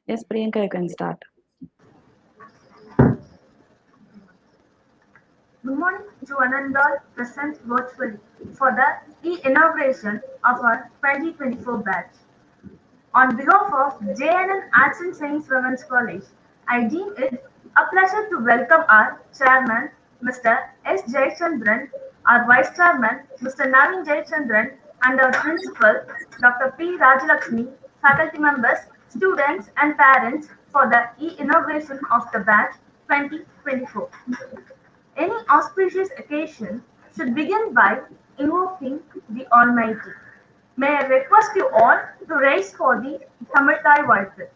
Yes, Priyanka, you can start. Good morning to one and all present virtually for the E-Inauguration of our 2024 batch. On behalf of J.N.N Arts and Science Women's College, I deem it a pleasure to welcome our Chairman, Mr. S. Jayachandran, our Vice Chairman, Mr. Naveen Jayachandran, and our Principal, Dr. P. Rajalakshmi, faculty members, students, and parents for the E-Inauguration of the batch 2024. Any auspicious occasion should begin by invoking the Almighty. May I request you all to raise for the Tamiltai Valtu.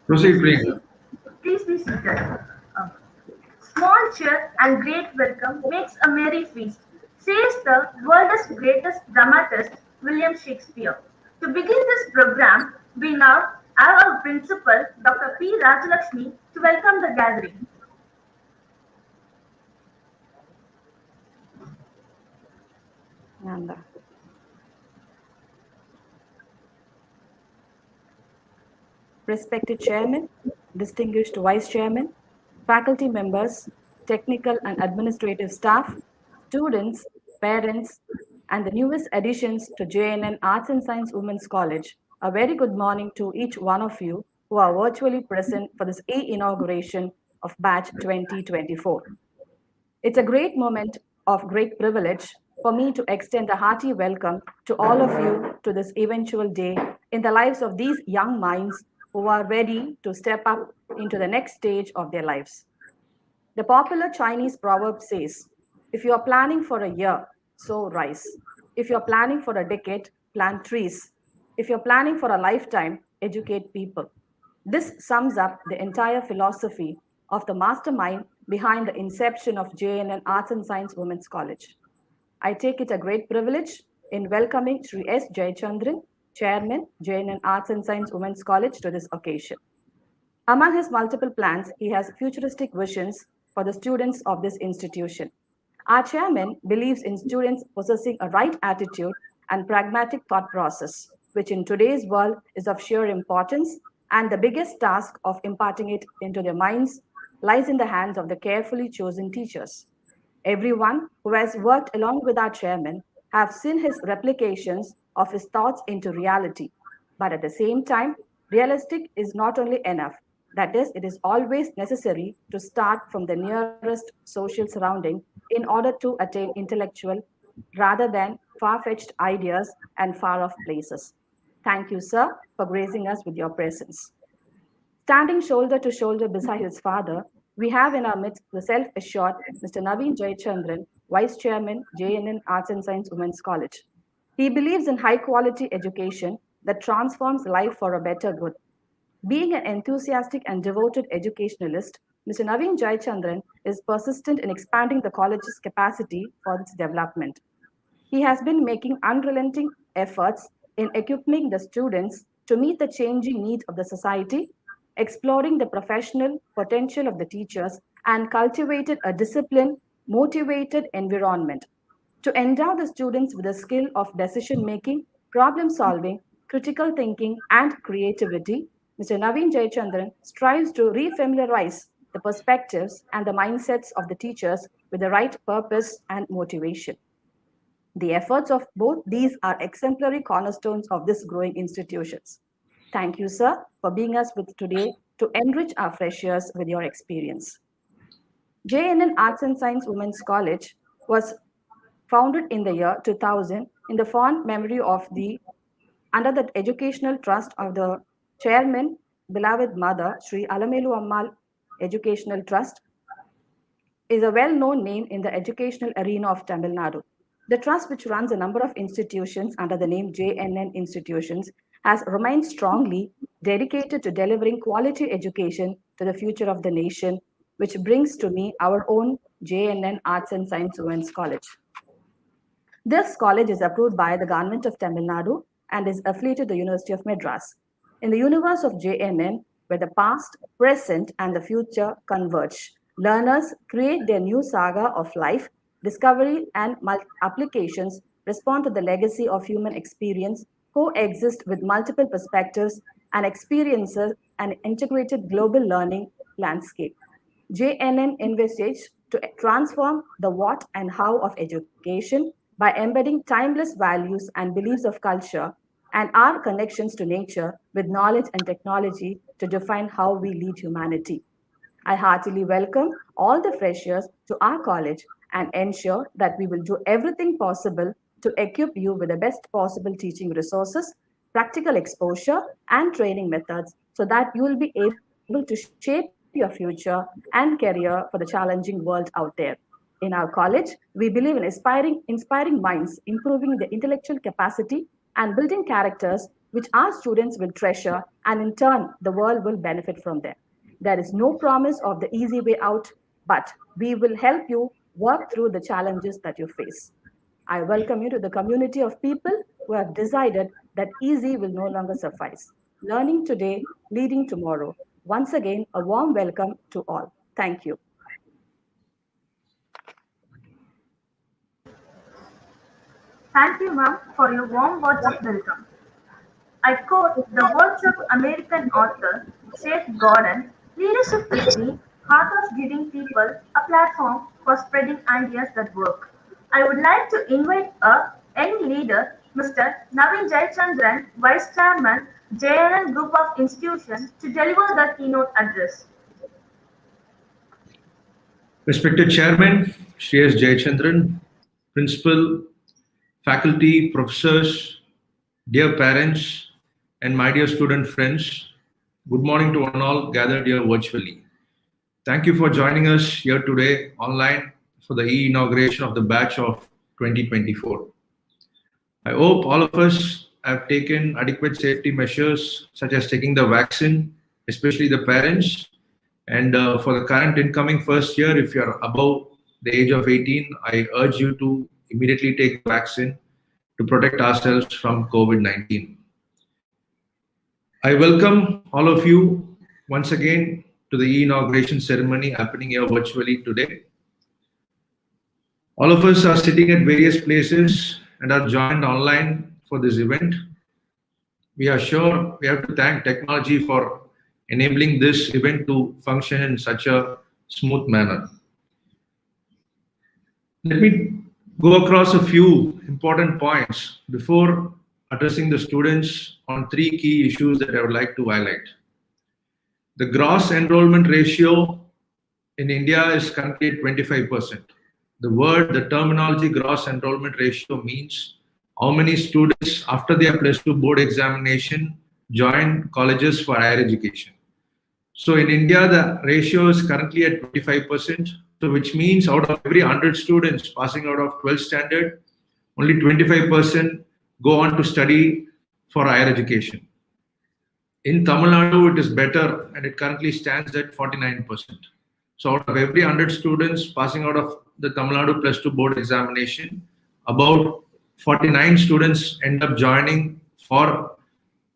Proceed, Priyanka. Please be seated. Uh, Small cheer and great welcome makes a merry feast, says the world's greatest dramatist, William Shakespeare. To begin this program, we now have our principal, Dr. P. Rajalakshmi, to welcome the gathering. Nanda. Respected Chairman, distinguished Vice Chairman, faculty members, technical and administrative staff, students, parents, and the newest additions to J.N.N Arts and Science Women's College, a very good morning to each one of you who are virtually present for this E-Inauguration of Batch 2024. It's a great moment of great privilege for me to extend a hearty welcome to all of you to this eventual day in the lives of these young minds who are ready to step up into the next stage of their lives. The popular Chinese proverb says, if you are planning for a year, sow rice. If you're planning for a decade, plant trees. If you're planning for a lifetime, educate people. This sums up the entire philosophy of the mastermind behind the inception of J.N.N Arts and Science Women's College. I take it a great privilege in welcoming Sri S. Jayachandran, Chairman, J.N.N Arts and Science Women's College, to this occasion. Among his multiple plans, he has futuristic visions for the students of this institution. Our chairman believes in students possessing a right attitude and pragmatic thought process, which in today's world is of sheer importance, and the biggest task of imparting it into their minds lies in the hands of the carefully chosen teachers. Everyone who has worked along with our chairman have seen his replications of his thoughts into reality. But at the same time, realistic is not only enough. That is, it is always necessary to start from the nearest social surrounding in order to attain intellectual rather than far fetched ideas and far off places. Thank you, sir, for gracing us with your presence. Standing shoulder to shoulder beside his father, we have in our midst the self assured Mr. Naveen Jayachandran, Vice Chairman, J.N.N Arts and Science Women's College. He believes in high quality education that transforms life for a better good. Being an enthusiastic and devoted educationalist, Mr. Naveen Jayachandran is persistent in expanding the college's capacity for its development. He has been making unrelenting efforts in equipping the students to meet the changing needs of the society, exploring the professional potential of the teachers, and cultivated a disciplined, motivated environment. To endow the students with the skill of decision making, problem solving, critical thinking, and creativity, Mr. Naveen Jayachandran strives to refamiliarize the perspectives and the mindsets of the teachers with the right purpose and motivation. The efforts of both these are exemplary cornerstones of this growing institutions. Thank you, sir, for being us with today to enrich our freshers with your experience. J.N.N. Arts and Science Women's College was founded in the year 2000 in the fond memory of the under the educational trust of the chairman, beloved mother, Sri Alamelu Ammal Educational Trust, is a well-known name in the educational arena of Tamil Nadu. The trust, which runs a number of institutions under the name J.N.N. Institutions, has remained strongly dedicated to delivering quality education to the future of the nation, which brings to me our own J.N.N. Arts and Science Women's College. This college is approved by the Government of Tamil Nadu and is affiliated to the University of Madras. In the universe of J.N.N., where the past, present, and the future converge, learners create their new saga of life, discovery, and applications respond to the legacy of human experience, coexist with multiple perspectives and experiences an integrated global learning landscape. J.N.N. investigates to transform the what and how of education by embedding timeless values and beliefs of culture and our connections to nature with knowledge and technology to define how we lead humanity. I heartily welcome all the freshers to our college and ensure that we will do everything possible to equip you with the best possible teaching resources, practical exposure, and training methods so that you will be able to shape your future and career for the challenging world out there. In our college, we believe in inspiring minds, improving the intellectual capacity, and building characters which our students will treasure, and in turn, the world will benefit from them. There is no promise of the easy way out, but we will help you work through the challenges that you face. I welcome you to the community of people who have decided that easy will no longer suffice. Learning today, leading tomorrow. Once again, a warm welcome to all. Thank you. Thank you, ma'am, for your warm words of welcome. I quote the words of American author Seth Godin: leadership is the heart of giving people a platform for spreading ideas that work. I would like to invite a young leader, Mr. Naveen Jayachandran, Vice Chairman, J.N.N. Group of Institutions, to deliver the keynote address. Respected Chairman, Shri S. Jayachandran, Principal, faculty, professors, dear parents, and my dear student friends, good morning to one all gathered here virtually. Thank you for joining us here today online for the E-Inauguration of the Batch of 2024. I hope all of us have taken adequate safety measures such as taking the vaccine, especially the parents. And for the current incoming first year, if you're above the age of 18, I urge you to immediately take the vaccine to protect ourselves from COVID-19. I welcome all of you once again to the E-Inauguration Ceremony happening here virtually today. All of us are sitting at various places and are joined online for this event. We are sure we have to thank technology for enabling this event to function in such a smooth manner. Let me go across a few important points before addressing the students on three key issues that I would like to highlight. The gross enrollment ratio in India is currently at 25%. The terminology gross enrollment ratio means how many students after their +2 board examination join colleges for higher education. So in India, the ratio is currently at 25%, so which means out of every 100 students passing out of 12th standard, only 25% go on to study for higher education. In Tamil Nadu, it is better, and it currently stands at 49%. So out of every 100 students passing out of the Tamil Nadu Plus 2 board examination, about 49 students end up joining for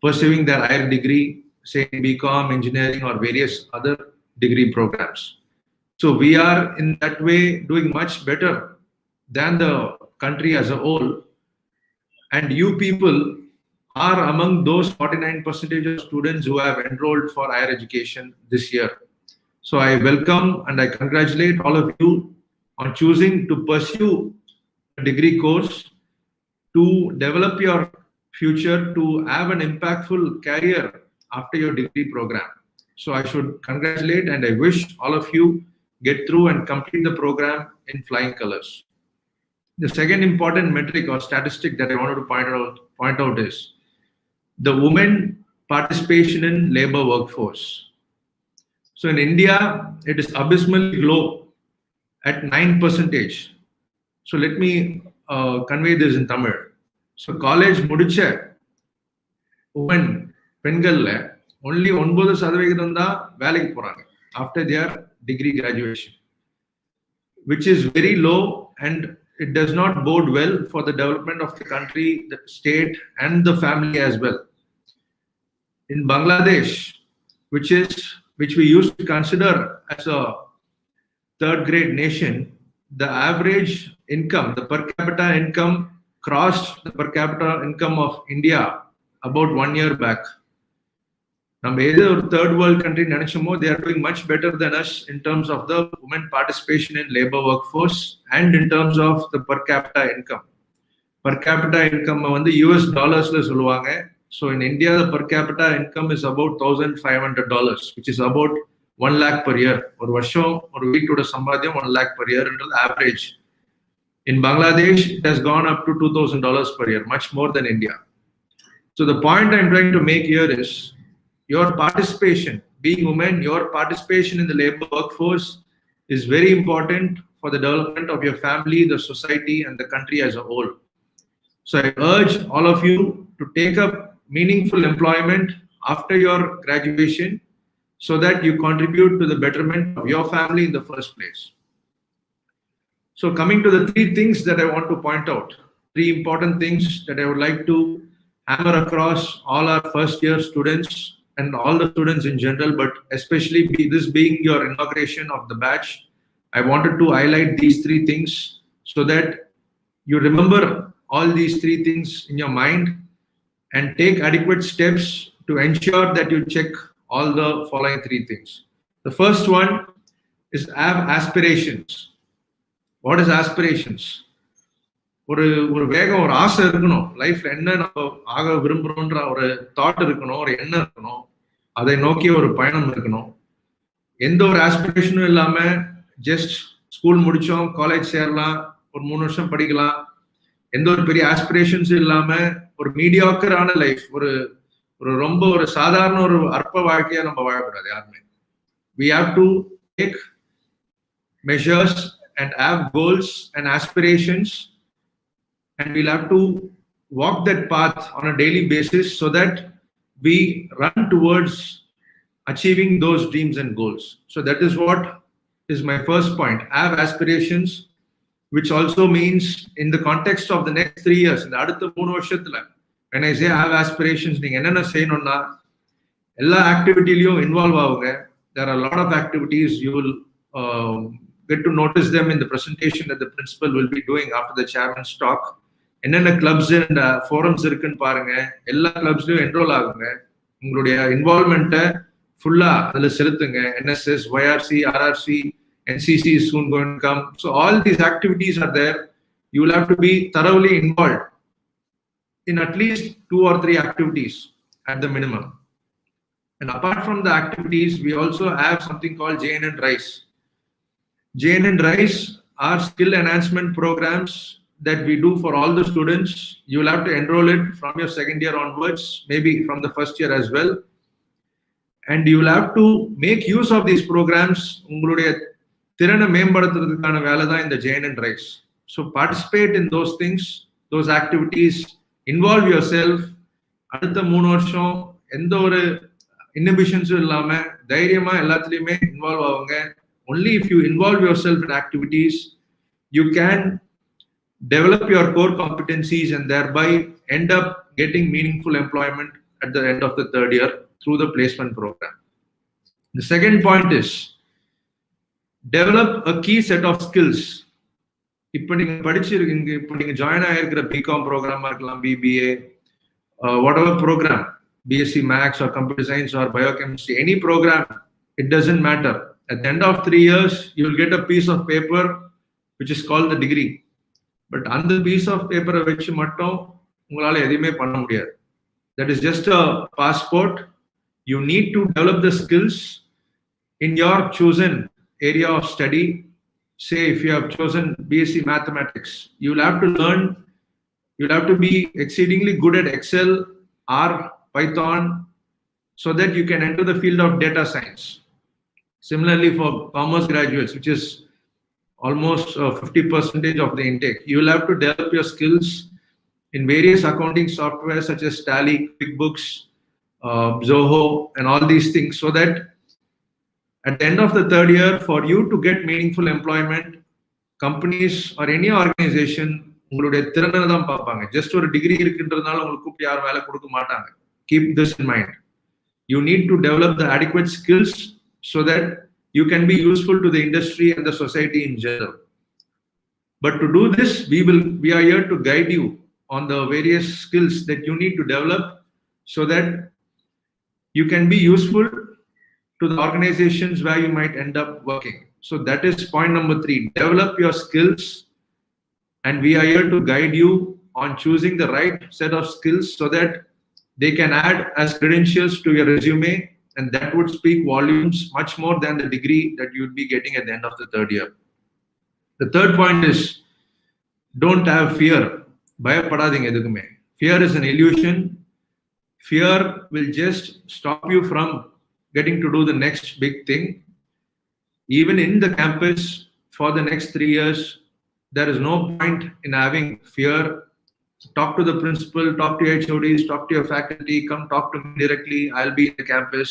pursuing their higher degree, say in BCom, engineering, or various other degree programs. So we are in that way doing much better than the country as a whole. And you people are among those 49% of students who have enrolled for higher education this year. So I welcome and I congratulate all of you on choosing to pursue a degree course, to develop your future, to have an impactful career after your degree program. So I should congratulate and I wish all of you get through and complete the program in flying colors. The second important metric or statistic that I wanted to point out is the women participation in labor workforce. So in India, it is abysmally low at 9%. So let me convey this in Tamil. So college முடிச்ச women பெண்கள்ல only 9% தான் வேலைக்கு போறாங்க after their degree graduation, which is very low, and it does not bode well for the development of the country, the state, and the family as well. In Bangladesh, which we used to consider as a third grade nation, the average income, the per capita income, crossed the per capita income of India about 1 year back. Now, either third world country, they are doing much better than us in terms of the women participation in labor workforce and in terms of the per capita income. Per capita income US dollars la solluvaanga. So in India, the per capita income is about $1,500, which is about 1 lakh per year. Or varsham or veetoda sambadhyam 1 lakh per year into the average. In Bangladesh, it has gone up to $2,000 per year, much more than India. So the point I'm trying to make here is your participation, being women, your participation in the labor workforce is very important for the development of your family, the society, and the country as a whole. So I urge all of you to take up meaningful employment after your graduation so that you contribute to the betterment of your family in the first place. So coming to the three things that I want to point out, three important things that I would like to hammer across all our first year students and all the students in general, but especially this being your inauguration of the batch, I wanted to highlight these three things so that you remember all these three things in your mind and take adequate steps to ensure that you check all the following three things. The first one is have aspirations. What is aspirations? ஒரு வேகம், ஒரு ஆசை இருக்கணும். லைஃப்ல என்ன நம்ம ஆக விரும்புறோம்ன்ற ஒரு தாட் இருக்கணும், ஒரு எண்ணம் இருக்கணும். அதை நோக்கி ஒரு பயணம் இருக்கணும். எந்த ஒரு ஆஸ்பிரேஷனும் இல்லாம ஜஸ்ட் ஸ்கூல் முடிச்சோம், காலேஜ் சேரலாம், ஒரு 3 வருஷம் படிக்கலாம், எந்த ஒரு பெரிய ஆஸ்பிரேஷன்ஸும் இல்லாம ஒரு மீடியாக்கரான லைஃப், ஒரு ரொம்ப ஒரு சாதாரண ஒரு அற்ப வாழ்க்கையா நம்ம வாழக்கூடாது யாருமே. We have to take measures and have goals and aspirations, and we'll have to walk that path on a daily basis so that we run towards achieving those dreams and goals. So that is what is my first point. Have aspirations, which also means in the context of the next 3 years, in the அடுத்த 3 வருஷத்துல, when I say have aspirations, நீங்க என்னென்ன செய்யணும்னா எல்லா ஆக்டிவிட்டிலையும் involve ஆகுங்க. There are a lot of activities. You will get to notice them in the presentation that the principal will be doing after the chairman's talk. என்னென்ன clubs and forums இருக்குன்னு பாருங்க. எல்லா கிளப்ஸ்லயும் enrol ஆகுங்க. உங்களுடைய இன்வால்வ்மெண்ட்டை ஃபுல்லா அதுல செலுத்துங்க. NSS, YRC, RRC, NCC is soon going to come. So all these activities are there. You will have to be thoroughly involved in at least 2 or 3 activities at the minimum. And apart from the activities, we also have something called J.N.N. Rise. J.N.N. Rise are skill enhancement programs that we do for all the students. You will have to enroll it from your second year onwards, maybe from the first year as well. And you will have to make use of these programs. உங்களுடைய திறனை மேம்படுத்துறதுக்கான வேலை தான் இந்த J.N.N. Rise. So participate in those things, those activities, involve yourself, அடுத்த 3 வருஷம் எந்த ஒரு இன்ஹிபிஷன்ஸும் இல்லாம தைரியமா எல்லாத்துலயுமே இன்வால்வ் ஆகுங்க. only if you involve yourself in activities you can develop your core competencies and thereby end up getting meaningful employment at the end of the third year through the placement program. The second point is develop a key set of skills. இப்போ நீங்க படிச்சிருக்கீங்க, இப்போ நீங்க join ஆயிருக்கிற BCom ப்ரோக்ராமா இருக்கலாம், BBA, whatever program, BSc Max or Computer Science or Biochemistry, any program, it doesn't matter. At the end of 3 years, you will get a piece of paper which is called the degree. But அந்த piece of paper வச்சு மட்டும் உங்களால எதுவுமே பண்ண முடியாது. That is just a passport. You need to develop the skills in your chosen area of study. Say if you have chosen BSc Mathematics, you will have to learn, you'll have to be exceedingly good at Excel, R, Python, so that you can enter the field of data science. Similarly, for commerce graduates, which is almost 50% of the intake, you will have to develop your skills in various accounting software such as Tally, QuickBooks, Zoho, and all these things, so that at the end of the third year, for you to get meaningful employment, companies or any organization உங்களுடைய திறனை தான் பார்ப்பாங்க. Just ஒரு degree இருக்குன்றதுனால உங்களுக்கு கூப்பிட்டு யாரும் வேலை கொடுக்க மாட்டாங்க. Keep this in mind. You need to develop the adequate skills so that you can be useful to the industry and the society in general. But to do this, we are here to guide you on the various skills that you need to develop so that you can be useful to the organizations where you might end up working. So that is point number 3. Develop your skills, and we are here to guide you on choosing the right set of skills so that they can add as credentials to your resume, and that would speak volumes much more than the degree that you would be getting at the end of the third year. The third point is don't have fear. Bayapadadinga edukume. Fear is an illusion. Fear will just stop you from getting to do the next big thing. Even in the campus for the next 3 years, there is no point in having fear. Talk to the principal, talk to your HODs, talk to your faculty, come talk to me directly. I'll be in the campus.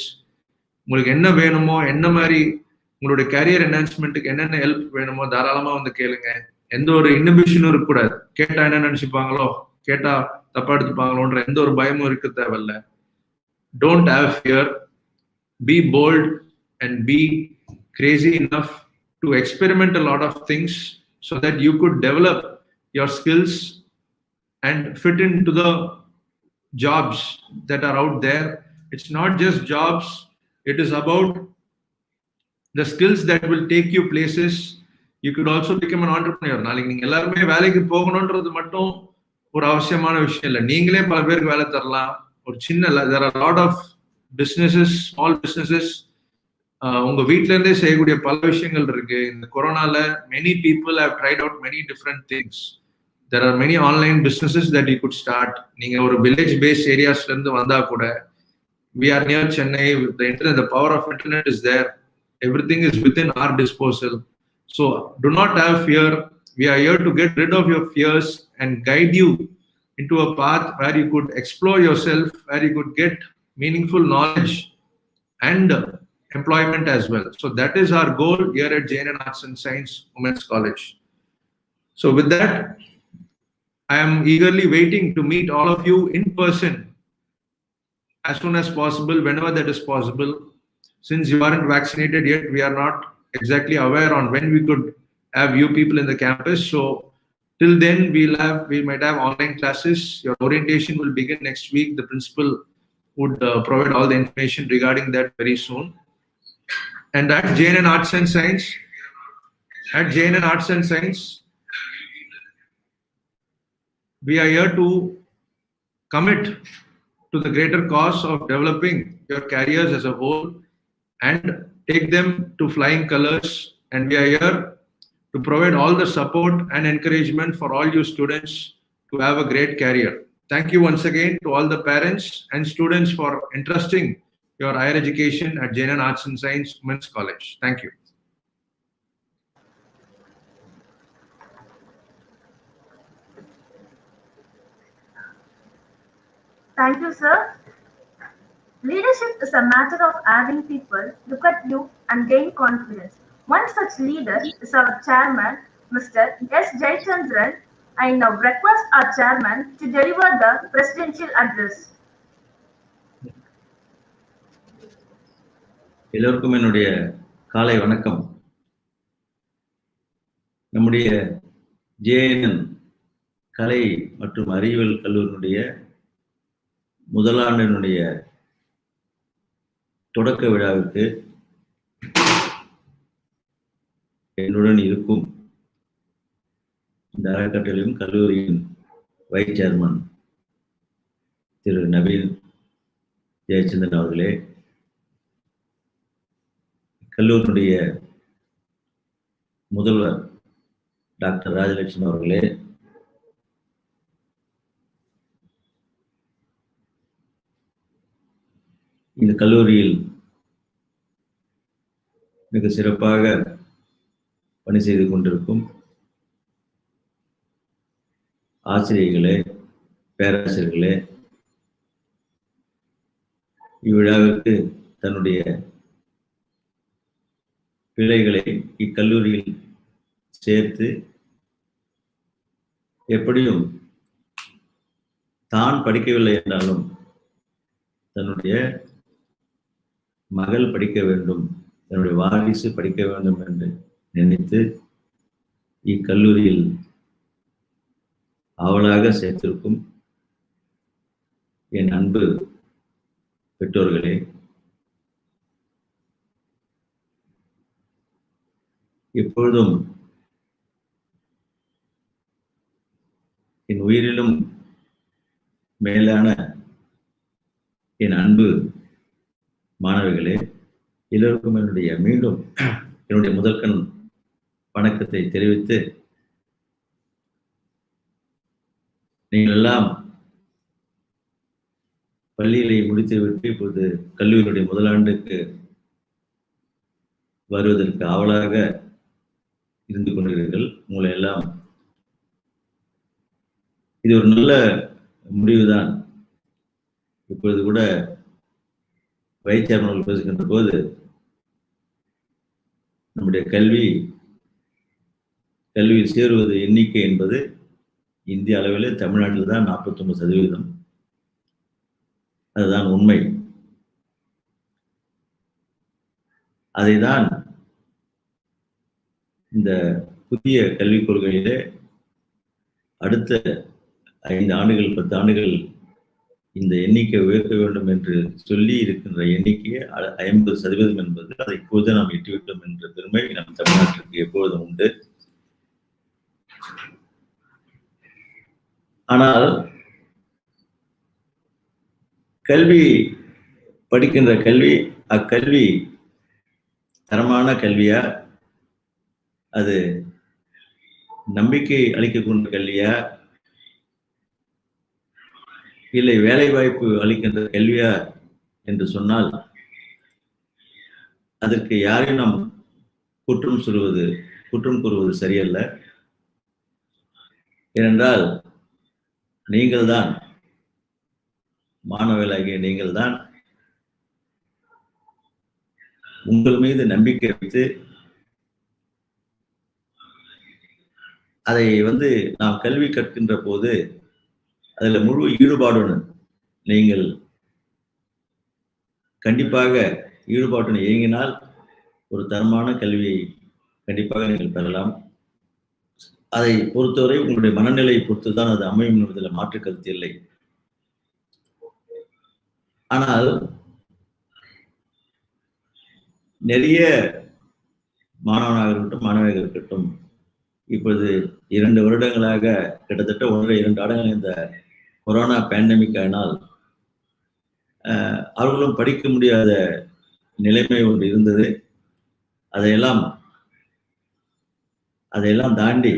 உங்களுக்கு என்ன வேணுமோ, என்ன மாதிரி உங்களுடைய carrier என்ஹான்ஸ்மெண்ட்டுக்கு என்னென்ன help வேணுமோ தாராளமா வந்து கேளுங்க. எந்த ஒரு இன்ஹிபிஷனும் இருக்கக்கூடாது. கேட்டா என்ன நினைச்சுப்பாங்களோ, கேட்டா தப்பா எடுத்துப்பாங்களோன்ற எந்த ஒரு பயமும் இருக்க தேவையில்ல. Don't have fear. Be bold and be crazy enough to experiment a lot of things so that you could develop your skills and fit into the jobs that are out there. It's not just jobs, it is about the skills that will take you places. You could also become an entrepreneur. நாளைக்கு நீங்க எல்லாருமே வேலைக்கு போகணும்ன்றது மட்டும் ஒரு அவசியமான விஷயம் இல்லை. நீங்களே பல பேருக்கு வேலை தரலாம். ஒரு சின்ன there are a lot of businesses, small businesses, உங்க வீட்ல இருந்தே செய்யக்கூடிய பல விஷயங்கள் இருக்கு. இந்த கொரோனால many people have tried out many different things. There are many online businesses that you could start. நீங்க ஒரு village based areasல இருந்து வந்தா கூட, we are near Chennai, the internet, the power of internet is there. Everything is within our disposal. So do not have fear. We are here to get rid of your fears and guide you into a path where you could explore yourself, where you could get meaningful knowledge and employment as well. So that is our goal here at J.N.N Arts and Science Women's College. So with that, I am eagerly waiting to meet all of you in person as soon as possible, whenever that is possible. Since you aren't vaccinated yet, we are not exactly aware on when we could have you people in the campus. So till then, we might have online classes. Your orientation will begin next week. The principal would provide all the information regarding that very soon. And at J.N.N Arts and Science, we are here to commit to the greater cause of developing your careers as a whole and take them to flying colors. And we are here to provide all the support and encouragement for all you students to have a great career. Thank you once again to all the parents and students for entrusting your higher education at J.N.N Arts and Science Women's College. Thank you. Thank you, sir. Leadership is a matter of having people look at you and gain confidence. One such leader is our chairman, Mr. S. J.N.N. I now request our chairman to deliver the presidential address. எல்லோருக்கும் என்னுடைய காலை வணக்கம். நம்முடைய J.N.N கலை மற்றும் அறிவியல் கல்லூரியினுடைய முதலாண்டினுடைய தொடக்க விழாவுக்கு என்னுடன் இருக்கும் இந்த அறக்கட்டளையும் கல்லூரியின் வைஸ் சேர்மன் திரு நவீன் ஜெயச்சந்திரன் அவர்களே, கல்லூரியினுடைய முதல்வர் டாக்டர் ராஜலட்சுமி அவர்களே, இந்த கல்லூரியில் மிக சிறப்பாக பணி செய்து கொண்டிருக்கும் ஆசிரியர்களே, பேராசிரியர்களே, இவ்விழாவிற்கு தன்னுடைய பிள்ளைகளை இக்கல்லூரியில் சேர்த்து எப்படியும் தான் படிக்கவில்லை என்றாலும் தன்னுடைய மகள் படிக்க வேண்டும், தன்னுடைய வாரிசு படிக்க வேண்டும் என்று நினைத்து இக்கல்லூரியில் அவளாக சேர்த்திருக்கும் என் அன்பு பெற்றோர்களே, இப்பொழுதும் என் உயிரிலும் மேலான என் அன்பு மாணவர்களே, எல்லோருக்கும் மீண்டும் என்னுடைய முதற்கண் வணக்கத்தை தெரிவித்து, நீங்கள் எல்லாம் பள்ளிகளை முடித்துவிட்டு இப்போது கல்லூரியுடைய முதலாண்டுக்கு வருவதற்கு ஆவலாக இருந்து கொண்டிருக்கிறீர்கள். உங்களை எல்லாம் இது ஒரு நல்ல முடிவுதான். இப்பொழுது கூட வைஸ் சேர்மன் பேசுகின்ற போது நம்முடைய கல்வியில் சேருவது எண்ணிக்கை என்பது இந்திய அளவில் தமிழ்நாட்டில் தான் 49%. அதுதான் உண்மை. அதைதான் இந்த புதிய கல்விக் கொள்கையிலே அடுத்த 5 ஆண்டுகள் 10 ஆண்டுகள் இந்த எண்ணிக்கை உயர்த்த வேண்டும் என்று சொல்லி இருக்கின்ற எண்ணிக்கையை 50% என்பது அதை இப்போது நாம் எட்டிவிட்டோம் என்ற பெருமை நம் தமிழ்நாட்டிற்கு எப்பொழுதும் உண்டு. ஆனால் படிக்கின்ற கல்வி அக்கல்வி தரமான கல்வியா, அது நம்பிக்கை அளிக்கக்கூடிய கல்வியா, இல்லை வேலை வாய்ப்பு அளிக்கின்ற கல்வியா என்று சொன்னால் அதற்கு யாரையும் நாம் குற்றம் கூறுவது சரியல்ல. ஏனென்றால் நீங்கள்தான், மாணவர்களாகிய நீங்கள்தான் உங்கள் மீது நம்பிக்கை வைத்து அதை நாம் கல்வி கற்கின்ற போது அதில் முழு ஈடுபாடுடன் நீங்கள் கண்டிப்பாக ஈடுபாட்டுடன் இயங்கினால் ஒரு தரமான கல்வியை கண்டிப்பாக நீங்கள் பெறலாம். அதை பொறுத்தவரை உங்களுடைய மனநிலையை பொறுத்து தான் அது அமையும் என்பதில் மாற்று கருத்து இல்லை. ஆனால் நிறைய மாணவனாக இருக்கட்டும், மாணவியாக இருக்கட்டும், இப்பொழுது 2 வருடங்களாக கிட்டத்தட்ட 1.5-2 ஆண்டுகள் இந்த கொரோனா பேண்டமிக் ஆனால் அவர்களும் படிக்க முடியாத நிலைமை ஒன்று இருந்தது. அதையெல்லாம் தாண்டி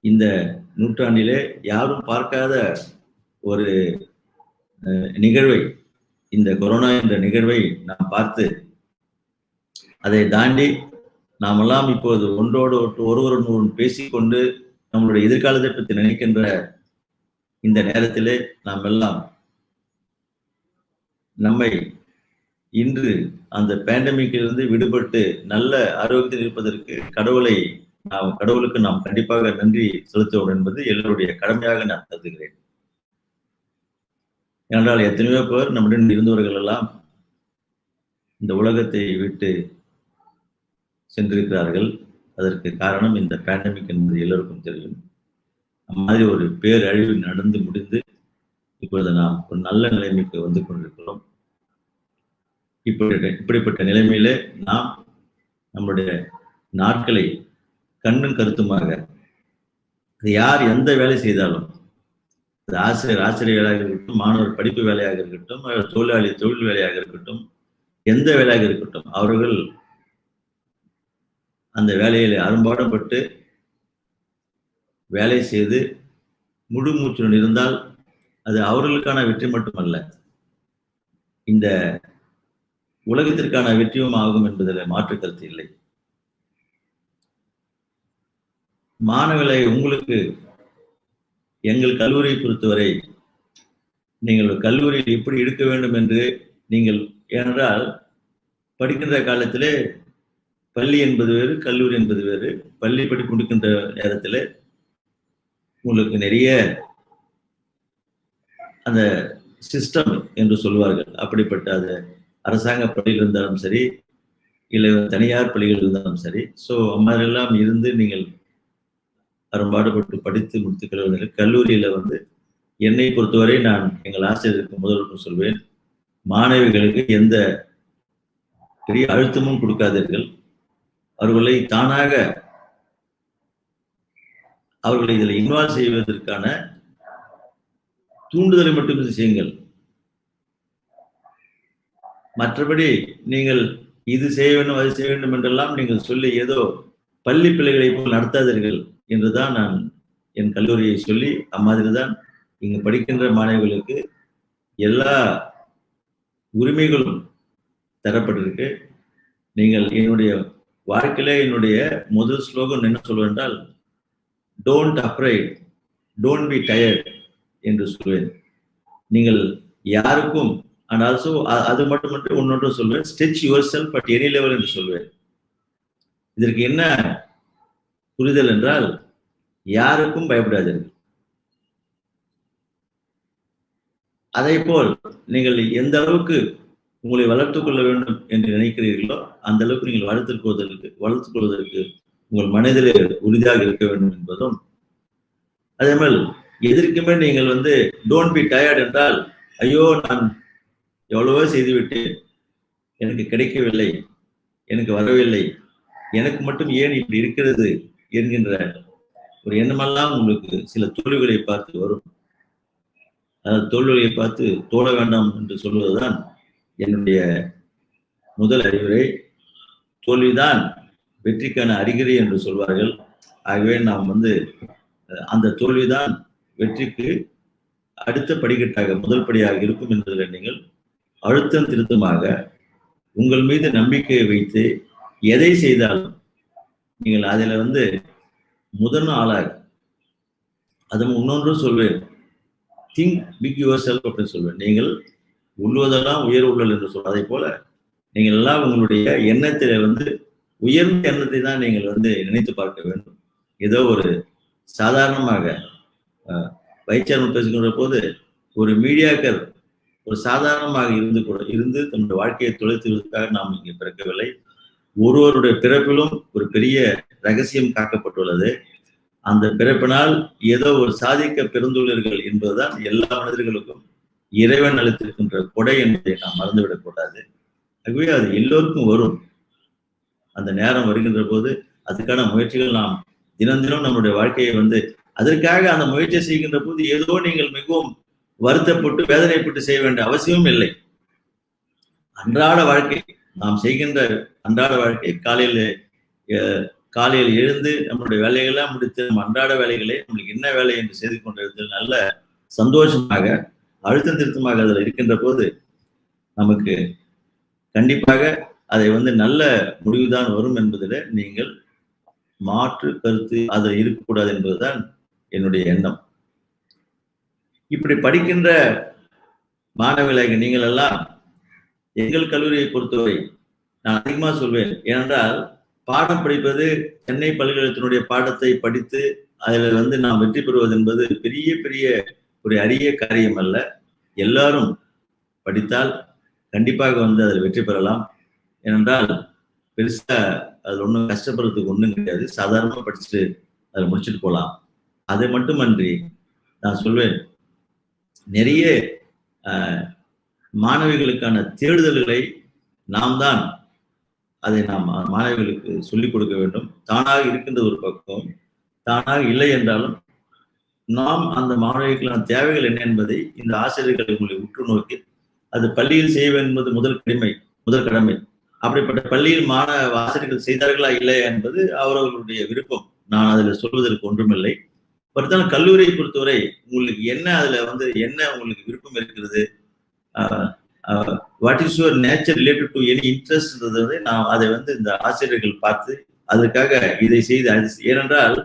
இந்த நூற்றாண்டிலே யாரும் பார்க்காத ஒரு நிகழ்வை, இந்த கொரோனா என்ற நிகழ்வை நாம் பார்த்து அதை தாண்டி நாமெல்லாம் இப்போது ஒருவருடன் பேசிக்கொண்டு நம்மளுடைய எதிர்காலத்தை பற்றி நினைக்கின்ற இந்த நேரத்திலே நாம் எல்லாம் நம்மை இன்று அந்த பேண்டமிக்கிலிருந்து விடுபட்டு நல்ல ஆரோக்கியத்தில் இருப்பதற்கு கடவுளுக்கு நாம் கண்டிப்பாக நன்றி செலுத்துவோம் என்பது எல்லோருடைய கடமையாக நான் கருதுகிறேன். ஏனென்றால் எத்தனையோ பேர் நம்முடன் இருந்தவர்கள் எல்லாம் இந்த உலகத்தை விட்டு சென்றிருக்கிறார்கள். அதற்கு காரணம் இந்த பேண்டமிக் என்பது எல்லோருக்கும் தெரியும். மாதிரி ஒரு பேரழிவு நடந்து முடிந்து இப்பொழுது நாம் ஒரு நல்ல நிலைமைக்கு வந்து கொண்டிருக்கிறோம். இப்படிப்பட்ட நிலைமையில நாம் நம்முடைய நாட்களை கண்ணும் கருத்துமாக யார் எந்த வேலை செய்தாலும், அது ஆசிரியர் வேலையாக இருக்கட்டும், மாணவர் படிப்பு வேலையாக இருக்கட்டும், தொழிலாளி தொழில் வேலையாக இருக்கட்டும், எந்த வேலையாக இருக்கட்டும், அவர்கள் அந்த வேலையில அரும்பாடுபட்டு வேலை செய்து முழு மூச்சுடன் இருந்தால் அது அவர்களுக்கான வெற்றி மட்டுமல்ல, இந்த உலகத்திற்கான வெற்றியும் ஆகும் என்பதில் மாற்று கருத்து இல்லை. மாணவர்களை உங்களுக்கு எங்கள் கல்லூரியை பொறுத்தவரை நீங்கள் கல்லூரியில் எப்படி இருக்க வேண்டும் என்று நீங்கள், ஏனென்றால் படிக்கின்ற காலத்திலே பள்ளி என்பது வேறு, கல்லூரி என்பது வேறு. பள்ளி படிப்பு முடிக்கின்ற நேரத்தில் உங்களுக்கு நிறைய அந்த சிஸ்டம் என்று சொல்வார்கள். அப்படிப்பட்ட அது அரசாங்க பள்ளியில் இருந்தாலும் சரி, இல்லை தனியார் பள்ளிகள் இருந்தாலும் சரி. ஸோ மாதிரிலாம் இருந்து நீங்கள் அரும்பாடுபட்டு படித்து முடித்துக் கல்லூரியில என்னை பொறுத்தவரை நான் எங்கள் ஆசிரியருக்கு முதல்வருக்கும் சொல்வேன், மாணவிகளுக்கு எந்த பெரிய அழுத்தமும் கொடுக்காதீர்கள். அவர்களை தானாக அவர்களை இதில் இன்வால்வ் செய்வதற்கான தூண்டுதலை மட்டும் செய்யுங்கள். மற்றபடி நீங்கள் இது செய்ய வேண்டும் அது செய்ய வேண்டும் என்றெல்லாம் நீங்கள் சொல்லி ஏதோ பள்ளி பிள்ளைகளை போல் நடத்தாதீர்கள் என்றுதான் நான் என் கல்லூரியை சொல்லி, அம்மாதிரி தான் இங்கு படிக்கின்ற மாணவர்களுக்கு எல்லா உரிமைகளும் தரப்பட்டிருக்கு. நீங்கள் என்னுடைய வாழ்க்கையில என்னுடைய முதல் ஸ்லோகம் என்ன சொல்வேன் என்றால், don't upright, don't be tired என்று சொல்வேன். நீங்கள் யாருக்கும், அண்ட் ஆல்சோ அது மட்டுமன்று ஒன்னொன்று சொல்வேன், stretch your self at any level என்று சொல்வேன். இதற்கு என்ன புரிதல் என்றால், யாருக்கும் பயப்படாதீர்கள். அதே போல் நீங்கள் எந்த அளவுக்கு உங்களை வளர்த்துக் கொள்ள வேண்டும் என்று நினைக்கிறீர்களோ அந்த அளவுக்கு நீங்கள் வளர்த்துக் கொள்வதற்கு உங்கள் மனதிலே உறுதியாக இருக்க வேண்டும் என்பதும், அதே மாதிரி எதற்குமே நீங்கள் டோன்ட் பி டயர்ட் என்றால், ஐயோ நான் எவ்வளவோ செய்துவிட்டேன், எனக்கு கிடைக்கவில்லை, எனக்கு வரவில்லை, எனக்கு மட்டும் ஏன் இப்படி இருக்கிறது என்கின்ற ஒரு எண்ணமெல்லாம் உங்களுக்கு சில தோல்விகளை பார்த்து வரும். அதாவது தோல்விகளை பார்த்து தோழ வேண்டாம் என்று சொல்வதுதான் என்னுடைய முதல் அறிவுரை. தோல்விதான் வெற்றிக்கான அறிகுறி என்று சொல்வார்கள். ஆகவே நாம் அந்த தோல்விதான் வெற்றிக்கு அடுத்த படிக்கட்டாக முதல் படியாக இருக்கும் என்பதில் நீங்கள் அழுத்தம் திருத்தமாக உங்கள் மீது நம்பிக்கையை வைத்து எதை செய்தாலும் நீங்கள் அதில் முதன் ஆளாக, அது இன்னொன்று சொல்வேன், திங்க் பிக் யுவர் செல்ஃப் அப்படின்னு சொல்வேன். நீங்கள் உள்ளுவதெல்லாம் உயர் உள்ளல் என்று சொல்ல, அதே போல நீங்கள் எல்லாம் உங்களுடைய எண்ணத்தில் உயர்ந்த எண்ணத்தை தான் நீங்கள் நினைத்து பார்க்க வேண்டும். ஏதோ ஒரு சாதாரணமாக வைச்சாரம் பேசுகின்ற போது ஒரு மீடியாக்கள் ஒரு சாதாரணமாக இருந்து தன்னுடைய வாழ்க்கையை தொலைத்துவதற்காக நாம் இங்கே பிறக்கவில்லை. ஒருவருடைய பிறப்பிலும் ஒரு பெரிய ரகசியம் காக்கப்பட்டுள்ளது. அந்த பிறப்பினால் ஏதோ ஒரு சாதிக்க பிறந்துள்ளீர்கள் என்பதுதான் எல்லா மனிதர்களுக்கும் இறைவன் அளித்திருக்கின்ற கொடை என்பதை நாம் மறந்துவிடக் கூடாது. ஆகவே அது எல்லோருக்கும் வரும். அந்த நேரம் வருகின்ற போது அதுக்கான முயற்சிகள் நாம் தினம் தினம் நம்முடைய வாழ்க்கையை அதற்காக அந்த முயற்சியை செய்கின்ற போது ஏதோ நீங்கள் மிகவும் வருத்தப்பட்டு வேதனைப்பட்டு செய்ய வேண்டிய அவசியமும் இல்லை. அன்றாட வாழ்க்கை நாம் செய்கின்ற அன்றாட வாழ்க்கை காலையில் எழுந்து நம்மளுடைய வேலைகள்லாம் முடித்து நம்ம அன்றாட வேலைகளை நம்மளுக்கு என்ன வேலை என்று செய்து கொண்டிருந்தது நல்ல சந்தோஷமாக அழுத்தம் திருத்தமாக அதில் இருக்கின்ற போது நமக்கு கண்டிப்பாக அதை நல்ல முடிவுதான் வரும் என்பதில் நீங்கள் மாற்று கருத்து அதில் இருக்கக்கூடாது என்பதுதான் என்னுடைய எண்ணம். இப்படி படிக்கின்ற மாணவர்களாக நீங்கள் எல்லாம் எங்கள் கல்லூரியை பொறுத்தவரை நான் அதிகமாக சொல்வேன். ஏனென்றால் பாடம் படிப்பது சென்னை பல்கலைக்கழகத்தினுடைய பாடத்தை படித்து அதில் வந்து நாம் வெற்றி பெறுவது என்பது பெரிய பெரிய ஒரு அரிய காரியம் அல்ல. எல்லாரும் படித்தால் கண்டிப்பாக வந்து அதில் வெற்றி பெறலாம். ஏனென்றால் பெருசா அதில் ஒன்றும் கஷ்டப்படுறதுக்கு ஒன்றும் கிடையாது. சாதாரணமாக படிச்சுட்டு அதை முடிச்சுட்டு போகலாம். அது மட்டுமன்றி நான் சொல்வேன், நிறைய மாணவிகளுக்கான தேடுதல்களை நாம் தான் அதை நாம் மாணவிகளுக்கு சொல்லிக் கொடுக்க வேண்டும். தானாக இருக்கின்ற ஒரு பக்கம், தானாக இல்லை என்றாலும் நாம் அந்த மாணவிகளுக்கான தேவைகள் என்ன என்பதை இந்த ஆசிரியர்கள் உங்களை உற்று நோக்கி அது பள்ளியில் செய்ய வேண்டும் என்பது முதல் கடமை. அப்படிப்பட்ட பள்ளியில் ஆசிரியர்கள் செய்தார்களா இல்லையா என்பது அவரவர்களுடைய விருப்பம். நான் அதில் சொல்வதற்கு ஒன்றுமில்லை. பட் கல்லூரியை பொறுத்தவரை உங்களுக்கு என்ன அதுல வந்து என்ன உங்களுக்கு விருப்பம் இருக்கிறது, what is your nature related to any இன்ட்ரெஸ்ட்ன்றதை நான் அதை வந்து இந்த ஆசிரியர்கள் பார்த்து அதுக்காக இதை செய்து ஏனென்றால்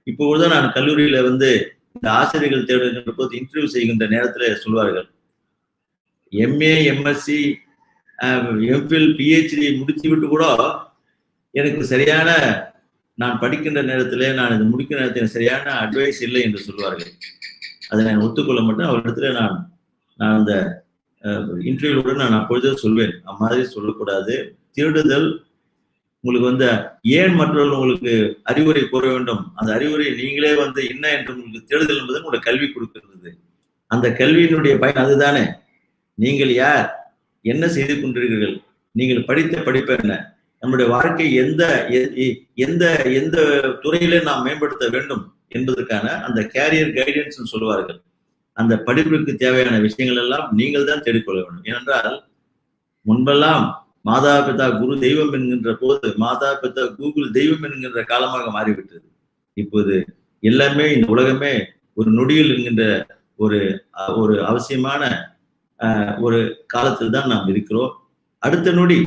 இப்போ கூட நான் கல்லூரியில வந்து இந்த ஆசிரியர்கள் தேடுகின்ற போது இன்டர்வியூ செய்கின்ற நேரத்தில் சொல்வார்கள், எம்ஏ எம்எஸ்சி எம்ஃபில் பிஹெச்டி முடிச்சு விட்டு கூட எனக்கு சரியான நான் படிக்கின்ற நேரத்தில் நான் இது முடிக்கிற நேரத்தில் சரியான அட்வைஸ் இல்லை என்று சொல்வார்கள். அதை நான் ஒத்துக்கொள்ள மாட்டேன். அவரிடத்துல நான் அந்த இன்டர்வியூட நான் அப்பொழுதே சொல்வேன், அம்மாதிரி சொல்லக்கூடாது. தேடுதல் உங்களுக்கு வந்து ஏன் மற்றவர்கள் உங்களுக்கு அறிவுரை கூற வேண்டும், அந்த அறிவுரை நீங்களே வந்து என்ன என்று உங்களுக்கு தேடுதல் என்பது உங்களுடைய கல்வி கொடுக்கிறது. அந்த கல்வியினுடைய பயன் அதுதானே. நீங்கள் யார், என்ன செய்து கொண்டிருக்கிறீர்கள், நீங்கள் படித்த படிப்பு என்ன, நம்முடைய வாழ்க்கை எந்த எந்த எந்த துறையில நாம் மேம்படுத்த வேண்டும் என்பதற்கான அந்த கேரியர் கைடன்ஸ் சொல்லுவார்கள். அந்த படிப்புக்கு தேவையான விஷயங்கள் எல்லாம் நீங்கள் தான் தேடிக்கொள்ள வேண்டும். ஏனென்றால் முன்பெல்லாம் மாதா பிதா குரு தெய்வம் என்கின்ற போது மாதா பிதா கூகுள் தெய்வம் என்கின்ற காலமாக மாறிவிட்டது. இப்போது எல்லாமே இந்த உலகமே ஒரு நொடியில் என்கின்ற ஒரு ஒரு அவசியமான ஒரு காலத்தில் தான் நாம் இருக்கிறோம். அடுத்த நொடி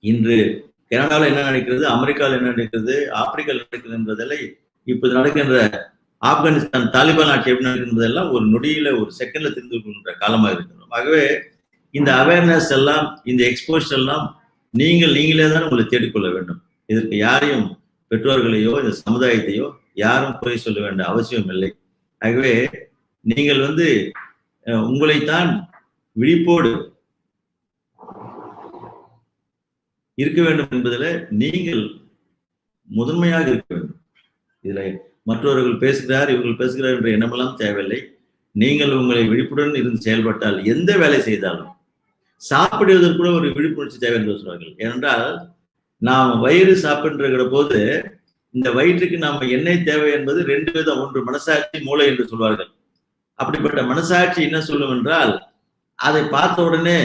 இன்று கனடாவில் என்ன நடக்கிறது, அமெரிக்காவில் என்ன நடக்கிறது, ஆப்பிரிக்காவில் நடக்கிறது என்பதில்லை, இப்போது நடக்கின்ற ஆப்கானிஸ்தான் தாலிபான் ஆட்சி எப்படி நடக்கின்றதெல்லாம் ஒரு நொடியில ஒரு செகண்ட்ல தெரிந்து கொள்கின்ற காலமாக இருக்கிறோம். ஆகவே இந்த அவேர்னஸ் எல்லாம் இந்த எக்ஸ்போஷர் எல்லாம் நீங்களே தான் உங்களை தேடிக்கொள்ள வேண்டும். இதற்கு யாரையும் பெற்றோர்களையோ இந்த சமுதாயத்தையோ யாரும் குறை சொல்ல வேண்டிய அவசியம் இல்லை. ஆகவே நீங்கள் வந்து உங்களைத்தான் விழிப்போடு இருக்க வேண்டும் என்பதில் நீங்கள் முதன்மையாக இருக்க வேண்டும். இதுல மற்றவர்கள் பேசுகிறார் இவர்கள் பேசுகிறார் என்ற எண்ணமெல்லாம் தேவையில்லை. நீங்கள் உங்களை விழிப்புடன் இருந்து செயல்பட்டால் எந்த வேலை செய்தாலும் சாப்பிடுவதற்கு கூட ஒரு விழிப்புணர்ச்சி தேவை என்று சொல்வார்கள். ஏனென்றால் நாம் வயிறு சாப்பிடுகிற போது இந்த வயிற்றுக்கு நாம எண்ணெய் தேவை என்பது 2 விதம், ஒன்று மனசாட்சி, மூளை என்று சொல்வார்கள். அப்படிப்பட்ட மனசாட்சி என்ன சொல்லும் என்றால், அதை பார்த்த உடனே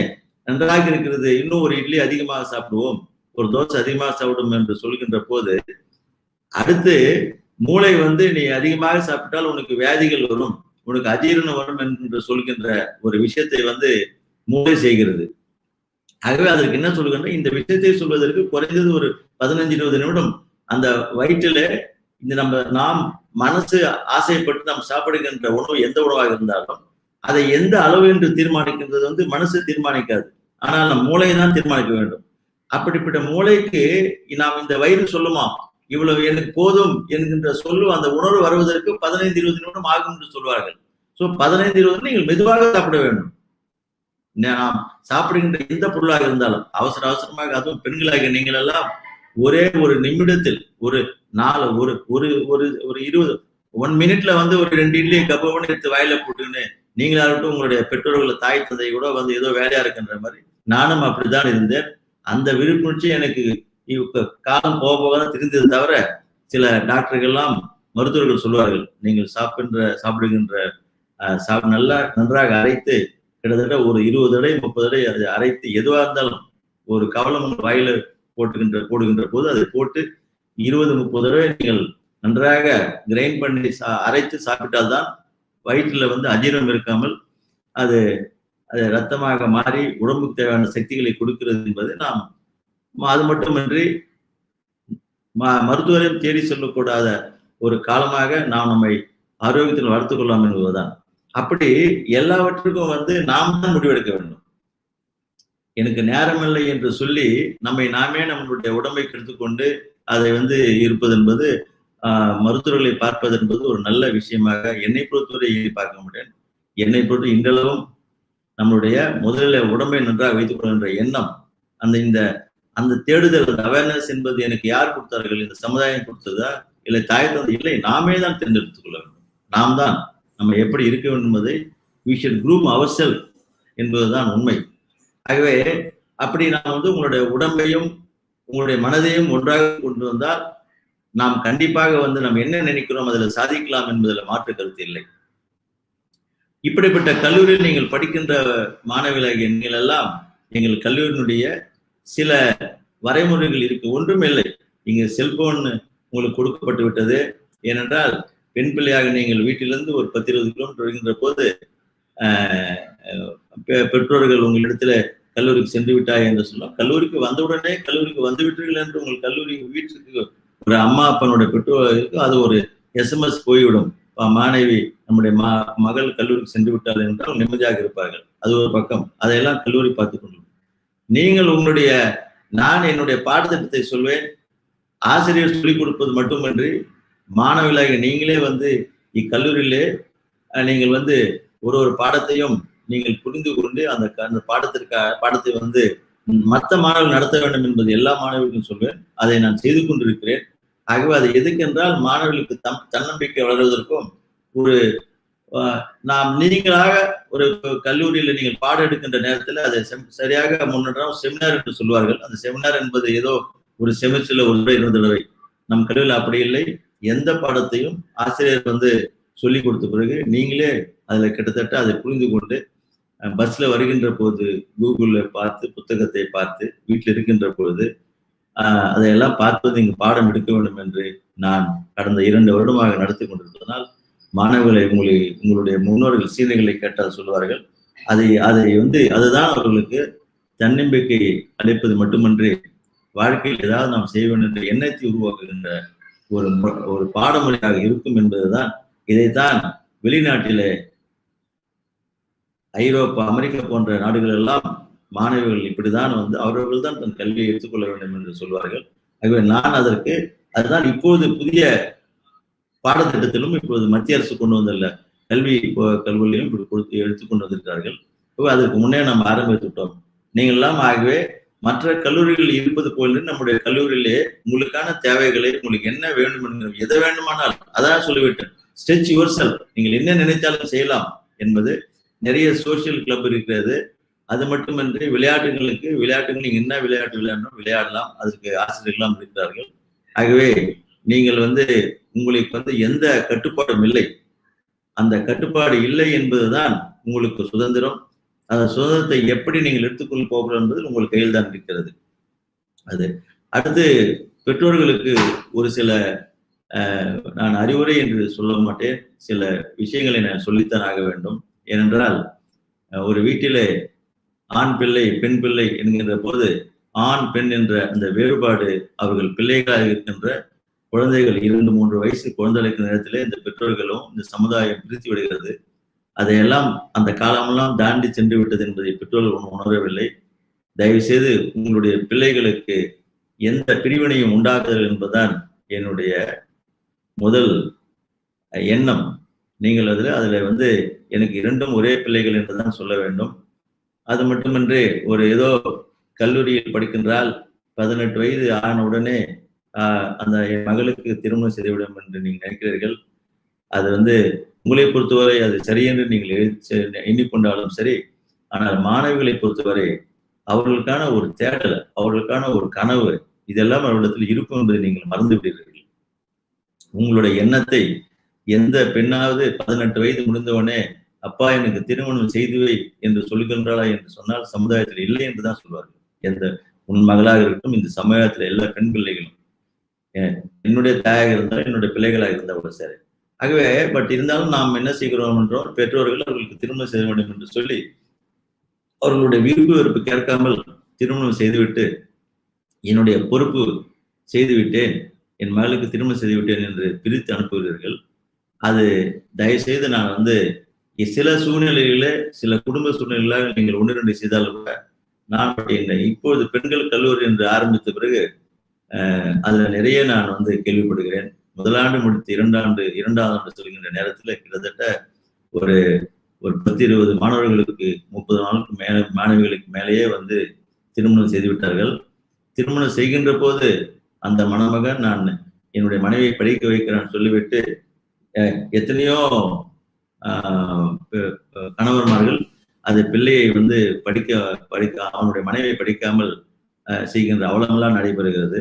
நன்றாக இருக்கிறது, இன்னும் ஒரு இட்லி அதிகமாக சாப்பிடுவோம், ஒரு தோசை அதிகமாக சாப்பிடுவோம் என்று சொல்கின்ற போது அடுத்து மூளை வந்து நீ அதிகமாக சாப்பிட்டால் உனக்கு வியாதிகள் வரும், உனக்கு அஜீரணம் வரும் என்று சொல்கின்ற ஒரு விஷயத்தை வந்து மூளை செய்கிறது. ஆகவே அதற்கு என்ன சொல்லுகின்ற, இந்த விஷயத்தை சொல்வதற்கு குறைந்தது ஒரு 15-20 நிமிடம் அந்த வயிற்றில இந்த நாம் மனசு ஆசைப்பட்டு நாம் சாப்பிடுகின்ற உணவு எந்த உணவாக இருந்தாலும் அதை எந்த அளவு என்று தீர்மானிக்கின்றது வந்து மனசு தீர்மானிக்காது, ஆனால் நம் மூளை தான் தீர்மானிக்க வேண்டும். அப்படிப்பட்ட மூளைக்கு நாம் இந்த வயிறு சொல்லுமா இவ்வளவு எனக்கு போதும் என்கின்ற சொல்லு அந்த உணர்வு வருவதற்கு 15-20 நிமிடம் ஆகும் என்று சொல்வார்கள். ஸோ 15-20 நீங்கள் மெதுவாக சாப்பிட வேண்டும். நாம் சாப்பிடுகின்ற எந்த பொருளாக இருந்தாலும் அவசரமாக, அதுவும் பெண்களாக நீங்கள் எல்லாம் ஒரே ஒரு நிமிடத்தில் ஒரு 1 மினிட்ல வந்து ஒரு 2 இட்லியை கப்பவன் எடுத்து வாயில போட்டுன்னு நீங்களாகட்டும் உங்களுடைய பெற்றோர்கள் தாய் தந்தை கூட வந்து ஏதோ வேலையா இருக்குன்ற மாதிரி நானும் அப்படித்தான் இருந்தேன். அந்த விழிப்புணர்ச்சி எனக்கு காலம் போக போக தான் தெரிந்தது தவிர, சில டாக்டர்கள்லாம் மருத்துவர்கள் சொல்வார்கள், நீங்கள் சாப்பிடுகின்ற நல்லா நன்றாக அரைத்து கிட்டத்தட்ட ஒரு 20 தடவை 30 தடவை அதை அரைத்து எதுவாக இருந்தாலும் ஒரு கவலம் வாயில போடுகின்ற போது அதை போட்டு 20-30 தடவை நீங்கள் நன்றாக கிரைண்ட் பண்ணி அரைத்து சாப்பிட்டால்தான் வயிற்றுல வந்து அஜீரணம் இருக்காமல் அது ரத்தமாக மாறி உடம்புக்கு தேவையான சக்திகளை கொடுக்கிறது என்பது நாம் அது மட்டுமின்றி மருத்துவரையும் தேடி சொல்லக்கூடாத ஒரு காலமாக நாம் நம்மை ஆரோக்கியத்தில் வளர்த்துக் கொள்ளலாம் என்பதுதான். அப்படி எல்லாவற்றுக்கும் வந்து நாம் தான் முடிவெடுக்க வேண்டும். எனக்கு நேரமில்லை என்று சொல்லி நம்மை நாமே நம்மளுடைய உடம்பை கெடுத்துக்கொண்டு அதை இருப்பது என்பது மருத்துவர்களை பார்ப்பது என்பது ஒரு நல்ல விஷயமாக என்னை பொறுத்தவரை பார்க்க முடியும். என்னை பொறுத்து இன்றளவும் நம்மளுடைய முதலில் உடம்பை நன்றாக வைத்துக் கொள்கின்ற எண்ணம் அந்த தேடுதல் அவேர்னஸ் என்பது எனக்கு யார் கொடுத்தார்கள்? இந்த சமுதாயம் கொடுத்ததா இல்லை தாய் தந்தை? இல்லை, நாமே தான் தேர்ந்தெடுத்துக் கொள்ள வேண்டும். நாம் தான் நம்ம எப்படி இருக்க வேண்டும் என்பதை we should groom ourselves என்பதுதான் உண்மை. ஆகவே அப்படி நாம் உங்களுடைய உடம்பையும் உங்களுடைய மனதையும் ஒன்றாக கொண்டு வந்தால் நாம் கண்டிப்பாக நம்ம என்ன நினைக்கிறோம் அதில் சாதிக்கலாம் என்பதில் மாற்று கருத்து இல்லை. இப்படிப்பட்ட கல்லூரியில் நீங்கள் படிக்கின்ற மாணவிகளாகிய நீங்கள் எல்லாம் எங்கள் கல்லூரியினுடைய சில வரைமுறைகள் இருக்கு. ஒன்றும் இல்லை, இங்க செல்போன் உங்களுக்கு கொடுக்கப்பட்டு விட்டது. ஏனென்றால் பெண் பிள்ளையாக நீங்கள் வீட்டிலிருந்து ஒரு 10-20 கிலோமீட்டர் வருகின்ற போது பெற்றோர்கள் உங்களிடத்துல கல்லூரிக்கு சென்று விட்டாய் என்று சொல்லலாம். கல்லூரிக்கு வந்தவுடனே கல்லூரிக்கு வந்து விட்டீர்கள் என்று உங்கள் கல்லூரி வீட்டிற்கு ஒரு அம்மா அப்பனுடைய பெற்றோருக்கு அது ஒரு SMS போய்விடும். மாணவி நம்முடைய மகள் கல்லூரிக்கு சென்று விட்டாள் என்றால் நிம்மதியாக இருப்பார்கள். அது ஒரு பக்கம். அதையெல்லாம் கல்லூரி பார்த்துக் கொள்ளும். நீங்கள் நான் என்னுடைய பாடத்திட்டத்தை சொல்வேன். ஆசிரியர் சொல்லிக் கொடுப்பது மட்டுமின்றி மாணவிகளாக நீங்களே இக்கல்லூரியிலே நீங்கள் ஒரு பாடத்தையும் நீங்கள் புரிந்து கொண்டு அந்த பாடத்தை மற்ற மாணவர்கள் நடத்த வேண்டும் என்பது எல்லா மாணவர்களுக்கும் சொல்வேன். அதை நான் செய்து கொண்டிருக்கிறேன். ஆகவே அது எதுக்கென்றால் மாணவர்களுக்கு தன்னம்பிக்கை வளர்வதற்கும் நாம் நீங்களாக ஒரு கல்லூரியில் நீங்கள் பாடம் எடுக்கின்ற நேரத்தில் அதை சரியாக முன்னேற்றம் செமினார் என்று சொல்வார்கள். அந்த செமினார் என்பது ஏதோ ஒரு செமிஸ்டர்ல ஒரு 2 தடவை. நம் கல்லூரியில் அப்படி இல்லை. எந்த பாடத்தையும் ஆசிரியர் சொல்லிக் கொடுத்த பிறகு நீங்களே அதில் கிட்டத்தட்ட அதை புரிந்து கொண்டு பஸ்ல வருகின்ற போது கூகுள்ல பார்த்து புத்தகத்தை பார்த்து வீட்டில் இருக்கின்ற பொழுது அதையெல்லாம் பார்ப்பது இங்கு பாடம் எடுக்க வேண்டும் என்று நான் கடந்த 2 வருடமாக நடத்தி கொண்டிருப்பதனால் மாணவர்களை உங்களுடைய முன்னோர்கள் சீனியர்களை கேட்டால் சொல்லுவார்கள். அதுதான் அவர்களுக்கு தன்னம்பிக்கை அளிப்பது மட்டுமன்றி வாழ்க்கையில் ஏதாவது நாம் செய்ய வேண்டும் என்ற எண்ணத்தை உருவாக்குகின்ற ஒரு பாடமுறையாக இருக்கும் என்பதுதான். இதைத்தான் வெளிநாட்டிலே ஐரோப்பா, அமெரிக்கா போன்ற நாடுகள் எல்லாம் மாணவிகள் இப்படிதான் அவர்கள் தான் தன் கல்வியை எடுத்துக்கொள்ள வேண்டும் என்று சொல்வார்கள். ஆகவே நான் அதுதான் இப்போது புதிய பாடத்திட்டத்திலும் இப்போது மத்திய அரசு கொண்டு வந்துள்ள கல்வியிலும் இப்படி கொடுத்து எடுத்துக்கொண்டு வந்திருக்கிறார்கள். அதற்கு முன்னே நம்ம ஆரம்பித்து விட்டோம். நீங்கள் எல்லாம் ஆகவே மற்ற கல்லூரிகள் இருப்பது போல நம்முடைய கல்லூரியிலே உங்களுக்கான தேவைகளை உங்களுக்கு என்ன வேண்டும் என்கிற எதை வேண்டுமானால் அதான் சொல்லிவிட்டேன். Stretch your self. நீங்கள் என்ன நினைத்தாலும் செய்யலாம் என்பது. நிறைய சோசியல் கிளப் இருக்கிறது. அது மட்டுமின்றி விளையாட்டுகள் நீங்க என்ன விளையாட்டு விளையாடணும் விளையாடலாம். அதுக்கு ஆசிரியர்கள்லாம் இருக்கிறார்கள். ஆகவே நீங்கள் உங்களுக்கு எந்த கட்டுப்பாடும் இல்லை. அந்த கட்டுப்பாடு இல்லை என்பதுதான் உங்களுக்கு சுதந்திரம். அந்த சுதந்திரத்தை எப்படி நீங்கள் எடுத்துக்கொண்டு போகிறோம் என்பது உங்கள் கையில் தான் இருக்கிறது. அது அடுத்து பெற்றோர்களுக்கு ஒரு சில நான் அறிவுரை என்று சொல்ல மாட்டேன், சில விஷயங்களை நான் சொல்லித்தான் ஆக வேண்டும். ஏனென்றால் ஒரு வீட்டிலே ஆண் பிள்ளை பெண் பிள்ளை என்கின்ற போது ஆண் பெண் என்ற அந்த வேறுபாடு அவர்கள் பிள்ளைகளாக இருக்கின்ற குழந்தைகள் 2-3 வயசு குழந்தைகளுக்கு நேரத்திலே இந்த பெற்றோர்களும் இந்த சமுதாயம் பிரித்து விடுகிறது. அதையெல்லாம் அந்த காலமெல்லாம் தாண்டி சென்று விட்டது என்பதை பெற்றோர்கள் உணரவில்லை. தயவு செய்து உங்களுடைய பிள்ளைகளுக்கு எந்த பிரிவினையும் உண்டாக்குதல் என்பதுதான் என்னுடைய முதல் எண்ணம். நீங்கள் அதுல எனக்கு 2ம் ஒரே பிள்ளைகள் என்றுதான் சொல்ல வேண்டும். அது மட்டுமின்றி ஏதோ கல்லூரியில் படிக்கின்றால் 18 வயது ஆன உடனே அந்த என் மகளுக்கு திருமணம் செய்துவிடும் என்று நீங்கள் நினைக்கிறீர்கள். அது உங்களை பொறுத்தவரை அது சரி என்று நீங்கள் எண்ணிக்கொண்டாலும் சரி. ஆனால் மாணவிகளை பொறுத்தவரை அவர்களுக்கான ஒரு தேடல், அவர்களுக்கான ஒரு கனவு, இதெல்லாம் அவர்களிடத்தில் இருக்கும் என்பதை நீங்கள் மறந்து விடுகிறீர்கள். உங்களுடைய எண்ணத்தை எந்த பெண்ணாவது 18 வயது முடிந்தவனே அப்பா எனக்கு திருமணம் செய்துவை என்று சொல்லுகின்றாளா என்று சொன்னால் சமுதாயத்தில் இல்லை என்றுதான் சொல்வார்கள். எந்த உன் மகளாக இருக்கட்டும், இந்த சமுதாயத்தில் எல்லா பெண் பிள்ளைகளும் என்னுடைய தாயாக இருந்தாலும் என்னுடைய பிள்ளைகளாக இருந்தால் சரி. ஆகவே இருந்தாலும் நாம் என்ன செய்கிறோம் என்றோம், பெற்றோர்கள் அவர்களுக்கு திருமணம் செய்ய வேண்டும் என்று சொல்லி அவர்களுடைய விருப்பு வெறுப்பு கேட்காமல் திருமணம் செய்துவிட்டு என்னுடைய பொறுப்பு செய்துவிட்டேன், என் மகளுக்கு திருமணம் செய்துவிட்டேன் என்று பிரித்து அனுப்புகிறீர்கள். அது தயவு செய்து நான் சில சூழ்நிலைகளில் சில குடும்ப சூழ்நிலைகளாக நீங்கள் 1-2 செய்தாலும் கூட நான் இப்போது பெண்கள் கல்லூரி என்று ஆரம்பித்த பிறகு அதுல நிறைய நான் வந்து கேள்விப்படுகிறேன். முதலாண்டு முடித்து இரண்டாவது ஆண்டு சொல்கின்ற நேரத்துல கிட்டத்தட்ட ஒரு 10-20 மாணவர்களுக்கு 30 நாளுக்கு மாணவிகளுக்கு மேலேயே வந்து திருமணம் செய்து விட்டார்கள். திருமணம் செய்கின்ற போது அந்த மணமகன் நான் என்னுடைய மனைவியை படிக்க வைக்கிறேன் சொல்லிவிட்டு எத்தனையோ கணவர்மார்கள் அது பிள்ளையை வந்து படிக்க அவனுடைய மனைவியை படிக்காமல் செய்கின்ற அவலமெல்லாம் நடைபெறுகிறது.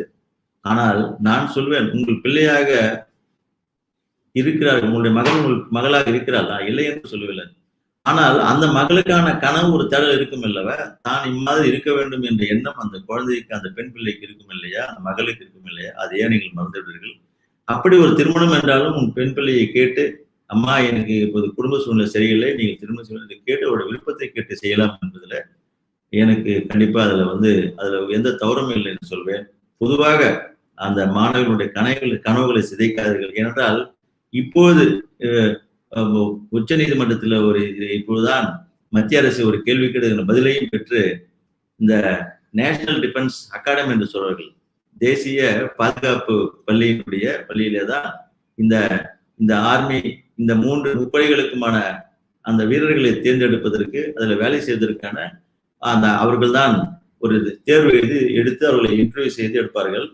ஆனால் நான் சொல்வேன், உங்கள் பிள்ளையாக இருக்கிறார், உங்களுடைய மகள் உங்கள் மகளாக இருக்கிறாள், நான் இல்லை என்று சொல்லவில்லை. ஆனால் அந்த மகளுக்கான கனவு ஒரு தேடல் இருக்கும் இல்லவா, தான் இம்மாதிரி இருக்க வேண்டும் என்ற எண்ணம் அந்த குழந்தைக்கு, அந்த பெண் பிள்ளைக்கு இருக்கும் இல்லையா, அந்த மகளுக்கு இருக்கும் இல்லையா, அதை ஏன் நீங்கள் மறந்துவிடுவீர்கள்? அப்படி ஒரு திருமணம் என்றாலும் உன் பெண் பிள்ளையை கேட்டு, அம்மா எனக்கு இப்போது குடும்ப சூழ்நிலை சரியில்லை, நீங்கள் திருமண சூழ்நிலை கேட்டு அவருடைய விருப்பத்தை கேட்டு செய்யலாம் என்பதுல எனக்கு கண்டிப்பா அதுல எந்த தவறும் இல்லை என்று சொல்வேன். பொதுவாக அந்த மாணவர்களுடைய கனவுகளை சிதைக்காதீர்கள். ஏனென்றால் இப்போது உச்ச நீதிமன்றத்தில் இப்போதுதான் மத்திய அரசு ஒரு கேள்விக்கு பதிலையும் பெற்று இந்த நேஷனல் டிஃபென்ஸ் அகாடமி என்று சொல்வார்கள், தேசிய பாதுகாப்பு பள்ளியிலே தான் இந்த ஆர்மி இந்த 3 முப்படைகளுக்குமான அந்த வீரர்களை தேர்ந்தெடுப்பதற்கு, அதுல வேலை செய்வதற்கான அவர்கள் தான் ஒரு தேர்வு எடுத்து அவர்களை இன்டர்வியூ செய்து எடுப்பார்கள்.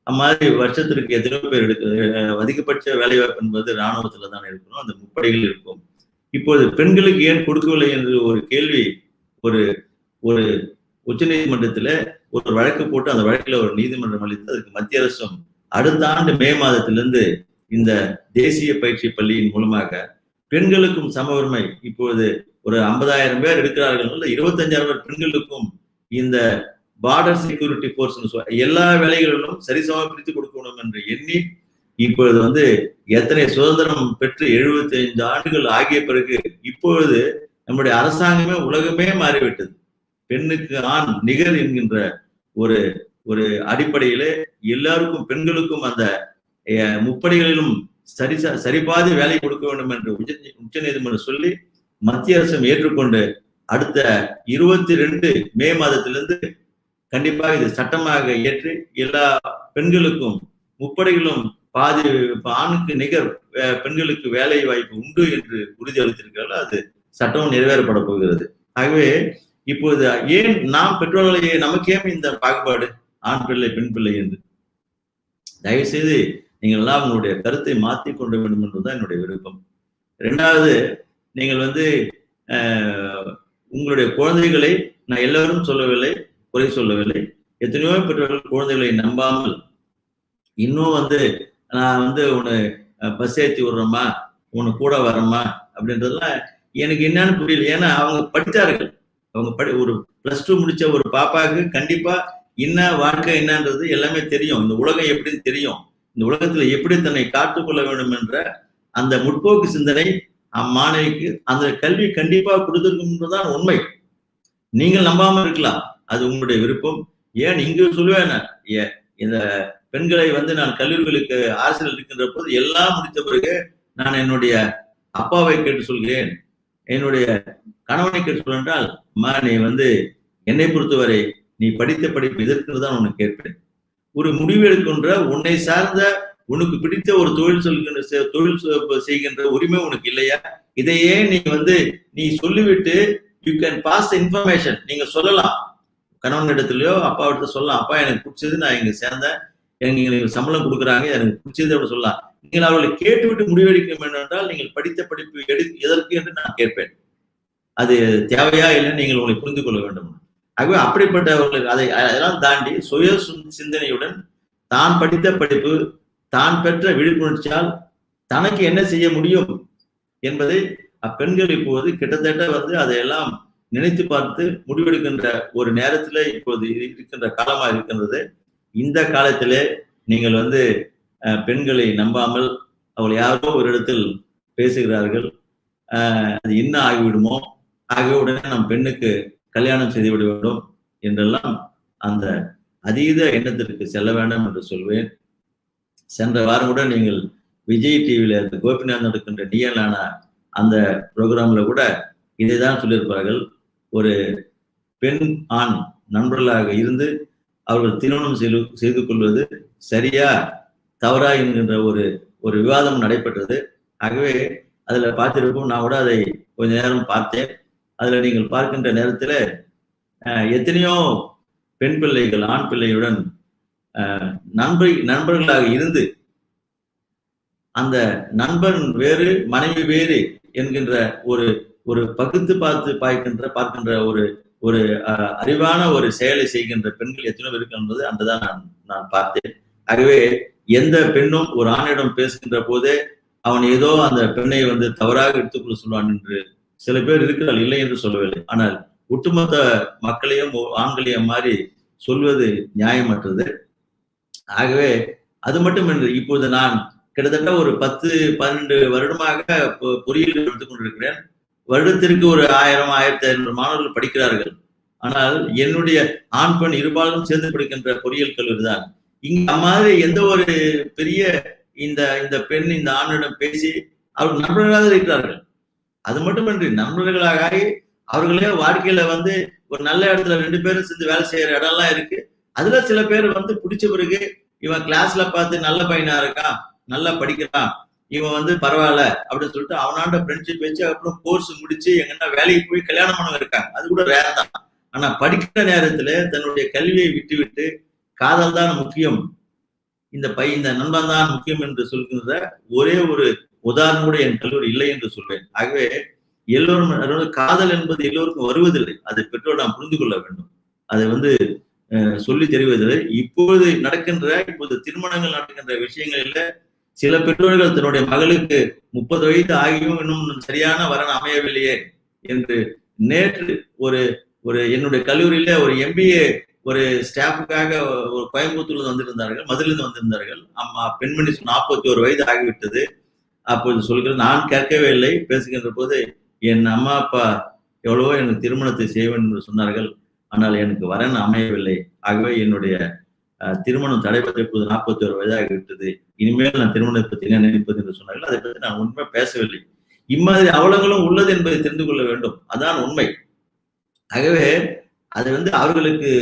அம்மாதிரி வருஷத்திற்கு எத்தனையோ பேர் அதிகபட்ச வேலைவாய்ப்பு என்பது இராணுவத்துல தான் இருக்கணும், அந்த முப்படைகள் இருக்கும். இப்போது பெண்களுக்கு ஏன் கொடுக்கவில்லை என்று ஒரு கேள்வி ஒரு உச்ச நீதிமன்றத்துல ஒரு வழக்கு போட்டு அந்த வழக்கில் ஒரு நீதிமன்றம் அளித்து அதுக்கு மத்திய அரசும் அடுத்த ஆண்டு மே மாதத்திலிருந்து இந்த தேசிய பயிற்சி பள்ளியின் மூலமாக பெண்களுக்கும் சம உரிமை, இப்போது ஒரு 50,000 பேர் எடுக்கிறார்கள், 25,000 பேர் பெண்களுக்கும் இந்த பார்டர் செக்யூரிட்டி போர்ஸ் எல்லா வேலைகளிலும் சரிசமமாக பிரித்து கொடுக்கணும் என்று எண்ணி இப்பொழுது எத்தனை சுதந்திரம் பெற்று 75 ஆண்டுகள் ஆகிய பிறகு இப்பொழுது நம்முடைய அரசாங்கமே உலகமே மாறிவிட்டது. பெண்ணுக்கு ஆண் நிகர் என்கின்ற ஒரு அடிப்படையிலே எல்லாருக்கும் பெண்களுக்கும் அந்த முப்படைகளிலும் சரிபாதி வேலை கொடுக்க வேண்டும் என்று உச்ச நீதிமன்றம் சொல்லி மத்திய அரசும் ஏற்றுக்கொண்டு அடுத்த 22 மே மாதத்திலிருந்து கண்டிப்பாக இது சட்டமாக ஏற்றி எல்லா பெண்களுக்கும் முப்படைகளும் பாதி ஆணுக்கு நிகர் பெண்களுக்கு வேலை வாய்ப்பு உண்டு என்று உறுதி அளித்திருக்கிறார்கள். அது சட்டம் நிறைவேறப்பட போகிறது. ஆகவே இப்போது ஏன் நாம் பெற்றோர்களையே நமக்கு ஏன் இந்த பாகுபாடு ஆண் பிள்ளை பெண் பிள்ளை என்று? தயவு செய்து நீங்கள் எல்லாம் உங்களுடைய கருத்தை மாற்றிக் கொள்ள வேண்டும் என்பதுதான் என்னுடைய விருப்பம். 2வது, நீங்கள் உங்களுடைய குழந்தைகளை நான் எல்லாரும் சொல்லவில்லை, குறை சொல்லவில்லை, எத்தனையோ பெற்றோர்கள் குழந்தைகளை நம்பாமல் இன்னும் நான் உன்னை பஸ் ஏற்றி விடுறோமா, உன்னை கூட வரமா அப்படின்றதுலாம் எனக்கு என்னன்னு புரியல. ஏன்னா அவங்க படித்தார்கள், அவங்க ஒரு +2 முடிச்ச ஒரு பாப்பாவுக்கு கண்டிப்பா என்ன வாழ்க்கை என்னன்றது எல்லாமே தெரியும், இந்த உலகம் எப்படின்னு தெரியும், இந்த உலகத்துல எப்படி தன்னை காத்துக்கொள்ள வேண்டும் என்ற அந்த முற்போக்கு சிந்தனை அம்மாணவிக்கு அந்த கல்வி கண்டிப்பா கொடுத்திருக்கும்ன்றதுதான் உண்மை. நீங்கள் நம்பாம இருக்கலாம், அது உங்களுடைய விருப்பம். ஏன் இங்கு சொல்லுவேன், இந்த பெண்களை நான் கல்லூரிகளுக்கு ஆசிரியர் இருக்கின்ற போது எல்லாம் முடித்த பிறகு நான் என்னுடைய அப்பாவை கேட்டு சொல்கிறேன், என்னுடைய கணவனை கேட்டு சொல்ல என்றால், அம்மா நீ என்னை பொறுத்தவரை நீ படித்த படிப்பு எதற்கு தான் உனக்கு கேட்பேன். ஒரு முடிவு எடுக்கின்ற உன்னை சார்ந்த உனக்கு பிடித்த ஒரு தொழில் செய்கின்ற உரிமை உனக்கு இல்லையா? இதையே நீ சொல்லிவிட்டு யூ கேன் பாஸ் இன்ஃபர்மேஷன், நீங்க சொல்லலாம், கணவன் இடத்துலயோ அப்பா இடத்துல சொல்லலாம், அப்பா எனக்கு பிடிச்சது, நான் இங்க சேர்ந்தேன், எனக்கு சம்பளம் கொடுக்குறாங்க, எனக்கு பிடிச்சது அப்படி சொல்லலாம். நீங்கள் அவர்களை கேட்டுவிட்டு முடிவெடுக்க வேண்டும் என்றால் நீங்கள் படித்த படிப்பு எதற்கு என்று நான் கேட்பேன், அது தேவையா இல்லைன்னு நீங்கள் உங்களை புரிந்து கொள்ள வேண்டும். ஆகவே அப்படிப்பட்டவர்களுக்கு அதெல்லாம் தாண்டி சுய சிந்தனையுடன் தான் படித்த படிப்பு, தான் பெற்ற விழிப்புணர்ச்சியால் தனக்கு என்ன செய்ய முடியும் என்பதை அப்பெண்கள் இப்போது கிட்டத்தட்ட அதையெல்லாம் நினைத்து பார்த்து முடிவெடுக்கின்ற ஒரு நேரத்தில் இப்போது இருக்கின்ற காலமா இருக்கின்றது. இந்த காலத்திலே நீங்கள் பெண்களை நம்பாமல் அவள் யாரோ ஒரு இடத்தில் பேசுகிறார்கள், அது என்ன ஆகிவிடுமோ, ஆகியவுடனே நம் பெண்ணுக்கு கல்யாணம் செய்து விட வேண்டும் என்றெல்லாம் அந்த அதீத எண்ணத்திற்கு செல்ல வேண்டாம் என்று சொல்வேன். சென்ற வாரம் கூட நீங்கள் விஜய் டிவியில கோபிநாத் நடக்கின்ற நீயலான அந்த ப்ரோக்ராம்ல கூட இதைதான் சொல்லியிருப்பார்கள். ஒரு பெண் ஆண் நண்பர்களாக இருந்து அவர்கள் திருமணம் செய்து கொள்வது சரியா தவறா என்கின்ற ஒரு விவாதம் நடைபெற்றது. ஆகவே அதுல பார்த்திருப்போம். நான் கூட அதை கொஞ்ச நேரம் பார்த்தேன். அதுல நீங்கள் பார்க்கின்ற நேரத்துல எத்தனையோ பெண் பிள்ளைகள் ஆண் பிள்ளையுடன் நண்பர்களாக இருந்து அந்த நண்பன் வேறு மனைவி வேறு என்கின்ற ஒரு பகுத்து பார்க்கின்ற ஒரு அறிவான ஒரு செயலை செய்கின்ற பெண்கள் எத்தனை பேருக்கு என்பது அன்றுதான் நான் பார்த்தேன். ஆகவே எந்த பெண்ணும் ஒரு ஆணிடம் பேசுகின்ற போதே அவன் ஏதோ அந்த பெண்ணை தவறாக எடுத்துக்கொள்ள சொல்வான் என்று சில பேர் இருக்கிறார்கள், இல்லை என்று சொல்லவில்லை. ஆனால் ஒட்டுமொத்த மக்களையும் ஆண்களையும் மாறி சொல்வது நியாயமற்றது. ஆகவே அது மட்டுமின்றி இப்போது நான் கிட்டத்தட்ட ஒரு 10-12 வருடமாக பொறியியல் எடுத்துக் கொண்டிருக்கிறேன். வருடத்திற்கு ஒரு 1000-1500 மாணவர்கள் படிக்கிறார்கள். ஆனால் என்னுடைய ஆண் பெண் இருபாலும் சேர்ந்து படிக்கின்ற பொறியியல் கல்லூரி தான். இங்க மாதிரி எந்த ஒரு பெரிய இந்த பெண் இந்த ஆணிடம் பேசி அவர்கள் நண்பர்களாக இருக்கிறார்கள். அது மட்டுமின்றி நண்பர்களாக அவர்களே வாழ்க்கையில ஒரு நல்ல இடத்துல 2 பேரும் சேர்ந்து வேலை செய்யற இடம்லாம் இருக்கு. அதுல சில பேர் பிடிச்ச பிறகு இவன் கிளாஸ்ல பார்த்து நல்ல பையனா இருக்கான், நல்லா படிக்கிறான், இவன் பரவாயில்ல அப்படின்னு சொல்லிட்டு அவனாண்ட ஃப்ரெண்ட்ஷிப் வச்சு அப்புறம் கோர்ஸ் முடிச்சு எங்கன்னா வேலைக்கு போய் கல்யாணம் பண்ணவங்க இருக்காங்க. அது கூட வேற தான். ஆனா படிக்கிற நேரத்துல தன்னுடைய கல்வியை விட்டு காதல் தான் முக்கியம், இந்த நண்பன் தான் முக்கியம் என்று சொல்கின்ற ஒரே ஒரு உதாரணம் கூட என் கல்லூரி இல்லை என்று சொல்வேன். ஆகவே எல்லோரும் காதல் என்பது எல்லோருக்கும் வருவதில்லை. அதை பெற்றோர் நாம் புரிந்து கொள்ள வேண்டும். அதை சொல்லி தெரிவதில்லை. இப்போது திருமணங்கள் நடக்கின்ற விஷயங்களில் சில பெற்றோர்கள் தன்னுடைய மகளுக்கு 30 வயது ஆகியும் இன்னும் சரியான வரன் அமையவில்லையே என்று நேற்று என்னுடைய கல்லூரியில ஒரு MBA ஒரு ஸ்டாஃபுக்காக ஒரு கோயம்புத்தூர்ல வந்திருந்தார்கள், மதுரையிலிருந்து வந்திருந்தார்கள். அம்மா பெண்மணி 41 வயது ஆகிவிட்டது. அப்போது சொல்கிறேன், நான் கேட்கவே இல்லை. பேசுகின்ற போது என் அம்மா அப்பா எவ்வளவோ எனக்கு திருமணத்தை செய்வேன் என்று சொன்னார்கள், ஆனால் எனக்கு வரன் அமையவில்லை. ஆகவே என்னுடைய திருமணம் தடைபட்டு இப்போது 41 வயதாகிவிட்டது. இனிமேல் நான் திருமணத்தை பற்றி என்ன நினைப்பது என்று சொன்னார்கள். அதை பற்றி நான் உண்மை பேசவில்லை. இம்மாதிரி அவலங்களும் உள்ளது என்பதை தெரிந்து கொள்ள வேண்டும். அதான் உண்மை. ஆகவே அது அவர்களுக்கு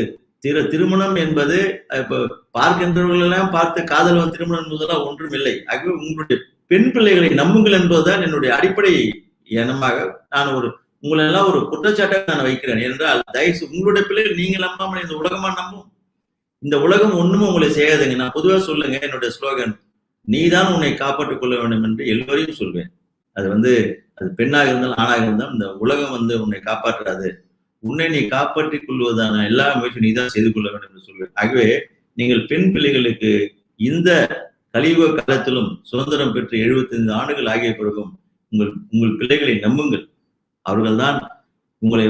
திருமணம் என்பது இப்ப பார்க்கின்றவர்கள் எல்லாம் பார்த்து காதல் திருமணம் என்பதெல்லாம் ஒன்றும் இல்லை. ஆகவே உங்களுடைய பெண் பிள்ளைகளை நம்புங்கள் என்பதுதான் என்னுடைய அடிப்படை எண்ணமாக நான் உங்களை எல்லாம் ஒரு குற்றச்சாட்டாக நான் வைக்கிறேன். என்றால் தயவுசு உங்களுடைய பிள்ளைகள் நீங்கள் நம்பாமல் இந்த உலகமா நம்பும். இந்த உலகம் ஒண்ணுமே உங்களை செய்யாதுங்க. நான் பொதுவாக சொல்லுங்க, என்னுடைய ஸ்லோகன் நீதான் உன்னை காப்பாற்றிக் கொள்ள வேண்டும் என்று எல்லோரையும் சொல்வேன். அது அது பெண்ணாக இருந்தாலும் ஆணாக இருந்தாலும் இந்த உலகம் உன்னை காப்பாற்றாது. உன்னை நீ காப்பாற்றிக் கொள்வதான எல்லா முயற்சியும் நீதான் செய்து கொள்ள வேண்டும் என்று சொல்வேன். ஆகவே நீங்கள் பெண் பிள்ளைகளுக்கு இந்த கலியுக காலத்திலும் சுதந்திரம் பெற்று 75 ஆண்டுகள் ஆகிய பிறகும் உங்கள் பிள்ளைகளை நம்புங்கள். அவர்கள் தான் உங்களை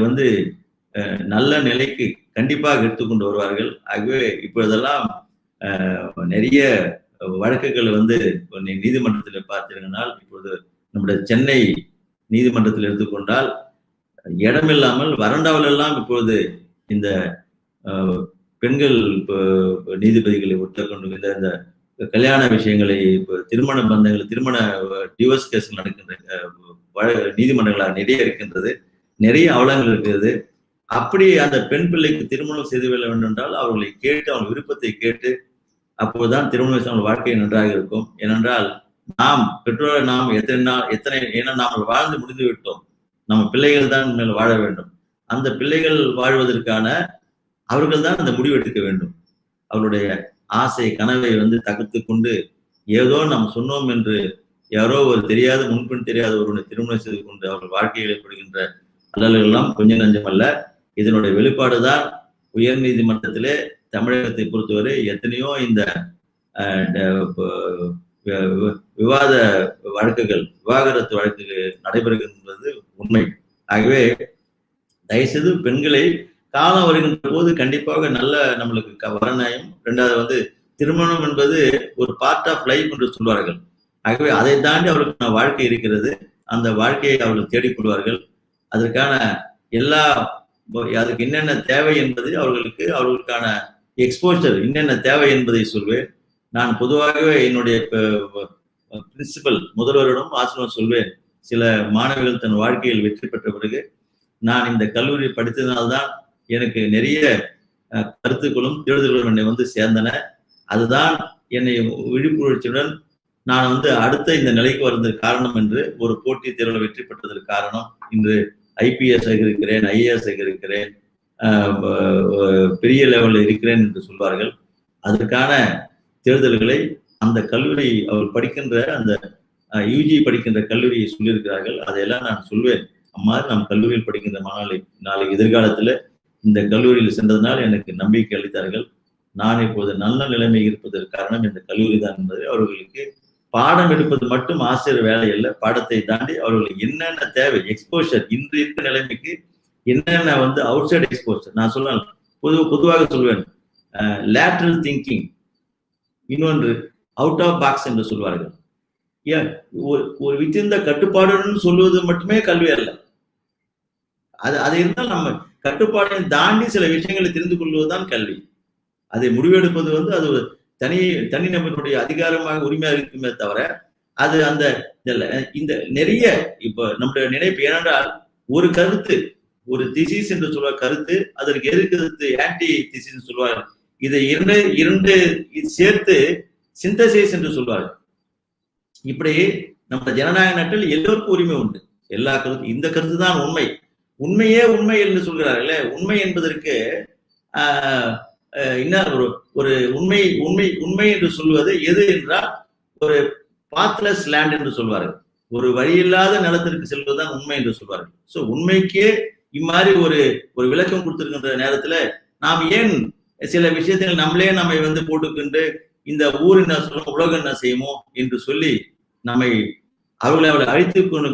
நல்ல நிலைக்கு கண்டிப்பாக எடுத்துக்கொண்டு வருவார்கள். ஆகவே இப்பொழுதெல்லாம் நிறைய வழக்குகள் நீதிமன்றத்தில் பார்த்தீர்கள். இப்பொழுது நம்முடைய சென்னை நீதிமன்றத்தில் எடுத்துக்கொண்டால் இடமில்லாமல் வறண்டாவில் எல்லாம் இப்பொழுது இந்த பெண்கள் நீதிபதிகளை ஒத்துக்கொண்டு இந்த கல்யாண விஷயங்களை திருமண பந்தங்கள் திருமண டிவோர்ஸ் கேஸ் நடக்கின்ற நீதிமன்றங்களாக நிறைய இருக்கின்றது. நிறைய அவலங்கள் இருக்கிறது. அப்படி அந்த பெண் பிள்ளைக்கு திருமணம் செய்து கொள்ள வேண்டும் என்றால் அவர்களை கேட்டு அவர்கள் விருப்பத்தை கேட்டு அப்போதுதான் திருமணம் வாழ்க்கை நன்றாக இருக்கும். ஏனென்றால் நாம் பெற்றோர் நாம் ஏன்னா நாம் வாழ்ந்து முடிந்து விட்டோம். நம்ம பிள்ளைகள் தான் மேல் வாழ வேண்டும். அந்த பிள்ளைகள் வாழ்வதற்கான அவர்கள் தான் அந்த முடிவு எடுக்க வேண்டும். அவருடைய ஆசை கனவை தகர்த்து கொண்டு ஏதோ நாம் சொன்னோம் என்று யாரோ ஒரு தெரியாத முன்பின் தெரியாத ஒருவனை திருமணம் செய்து கொண்டு அவர்கள் வாழ்க்கையில் ஏற்படுகின்ற அல்லல்கள் எல்லாம் கொஞ்சம் நஞ்சம் அல்ல. இதனுடைய வெளிப்பாடுதான் உயர் நீதிமன்றத்திலே தமிழகத்தை பொறுத்தவரை எத்தனையோ இந்த விவாத வழக்குகள் விவாகரத்து வழக்குகள் நடைபெறுகின்றது உண்மை. ஆகவே தயவுசெய்து பெண்களை காலம் வருகின்ற போது கண்டிப்பாக நல்ல நம்மளுக்கு வரநாயம். இரண்டாவது திருமணம் என்பது ஒரு பார்ட் ஆஃப் லைஃப் என்று சொல்வார்கள். ஆகவே அதை தாண்டி அவர்களுக்கான வாழ்க்கை இருக்கிறது. அந்த வாழ்க்கையை அவர்கள் தேடிக்கொள்வார்கள். அதற்கான அதுக்கு என்னென்ன தேவை என்பது அவர்களுக்கான எக்ஸ்போஷர் என்னென்ன தேவை என்பதை சொல்வேன். நான் பொதுவாகவே என்னுடைய பிரின்சிபல் முதல்வரிடம் ஆசிரியர் சொல்வேன், சில மாணவிகள் தன் வாழ்க்கையில் வெற்றி பெற்ற பிறகு நான் இந்த கல்லூரி படித்ததினால்தான் எனக்கு நிறைய கருத்துக்களும் தேடுதல்களும் என்னை வந்து சேர்ந்தன. அதுதான் என்னை விழிப்புணர்ச்சியுடன் நான் வந்து அடுத்த இந்த நிலைக்கு வருவதற்கு காரணம் என்று ஒரு போட்டித் தேர்வில் வெற்றி பெற்றதற்கு காரணம். இன்று ஐபிஎஸ் இருக்கிறேன், ஐஏஎஸ் இருக்கிறேன், பெரிய லெவலில் இருக்கிறேன் என்று சொல்வார்கள். அதற்கான தேர்தல்களை அந்த கல்லூரி அவர் படிக்கின்ற அந்த யூஜி படிக்கின்ற கல்லூரியை சொல்லியிருக்கிறார்கள். அதையெல்லாம் நான் சொல்வேன். அம்மா, நாம் கல்லூரியில் படிக்கின்ற நாளை எதிர்காலத்தில் இந்த கல்லூரியில் சென்றதனால் எனக்கு நம்பிக்கை அளித்தார்கள். நான் இப்போது நல்ல நிலைமை இருப்பதற்கு காரணம் இந்த கல்லூரி தான் என்பது அவர்களுக்கு பாடம் எடுப்பது மட்டும் ஆசிரியர் வேலை அல்ல. பாடத்தை தாண்டி அவர்களுக்கு என்னென்ன தேவை, எக்ஸ்போஷர், இன்று இருக்கிற நிலைமைக்கு என்னென்ன வந்து அவுட் சைட் எக்ஸ்போஷர், நான் சொல்லுவேன், பொதுவாக சொல்வேன், லேட்ரல் திங்கிங், இன்னொன்று அவுட் ஆஃப் பாக்ஸ் என்று சொல்வார்கள். ஏன் ஒரு வித்திருந்த கட்டுப்பாடுன்னு சொல்வது மட்டுமே கல்வி அல்ல. அது இருந்தால் நம்ம கட்டுப்பாடை தாண்டி சில விஷயங்களை தெரிந்து கொள்வதுதான் கல்வி. அதை முடிவெடுப்பது வந்து அது ஒரு தனிநபருடைய அதிகாரமாக உரிமையாக இருக்குமே தவிர அது அந்த இந்த நிறைய இப்ப நம்முடைய நினைப்பு ஏனென்றால் ஒரு கருத்து, ஒரு திசிஸ் என்று சொல்ற கருத்து, அதற்கு எதிர்க்கிறது ஆன்டி திசிஸ் சொல்வார்கள். இதை இரண்டு சேர்த்து சிந்தசைஸ் என்று சொல்வார்கள். இப்படி நம்ம ஜனநாயக நாட்டில் எல்லோருக்கும் உரிமை உண்டு. எல்லா கருத்து, இந்த கருத்து தான் உண்மை, உண்மையே உண்மை என்று சொல்கிறார்களே. உண்மை என்பதற்கு ஒரு உண்மை உண்மை உண்மை என்று சொல்வது எது என்றால் ஒரு பாத்லெஸ் லேண்ட் என்று சொல்வார்கள். ஒரு வழியில்லாத நிலத்திற்கு செல்வதுதான் உண்மை என்று சொல்வார்கள். சோ உண்மைக்கே இம்மாதிரி ஒரு விளக்கம் கொடுத்திருக்கின்ற நேரத்துல நாம் ஏன் சில விஷயத்தில் நம்மளே நம்மை வந்து போட்டுக்கொண்டு இந்த ஊர் என்ன சொல்லும், உலகம் என்ன செய்யுமோ என்று சொல்லி நம்மை அவர்களை அழித்து கொண்டு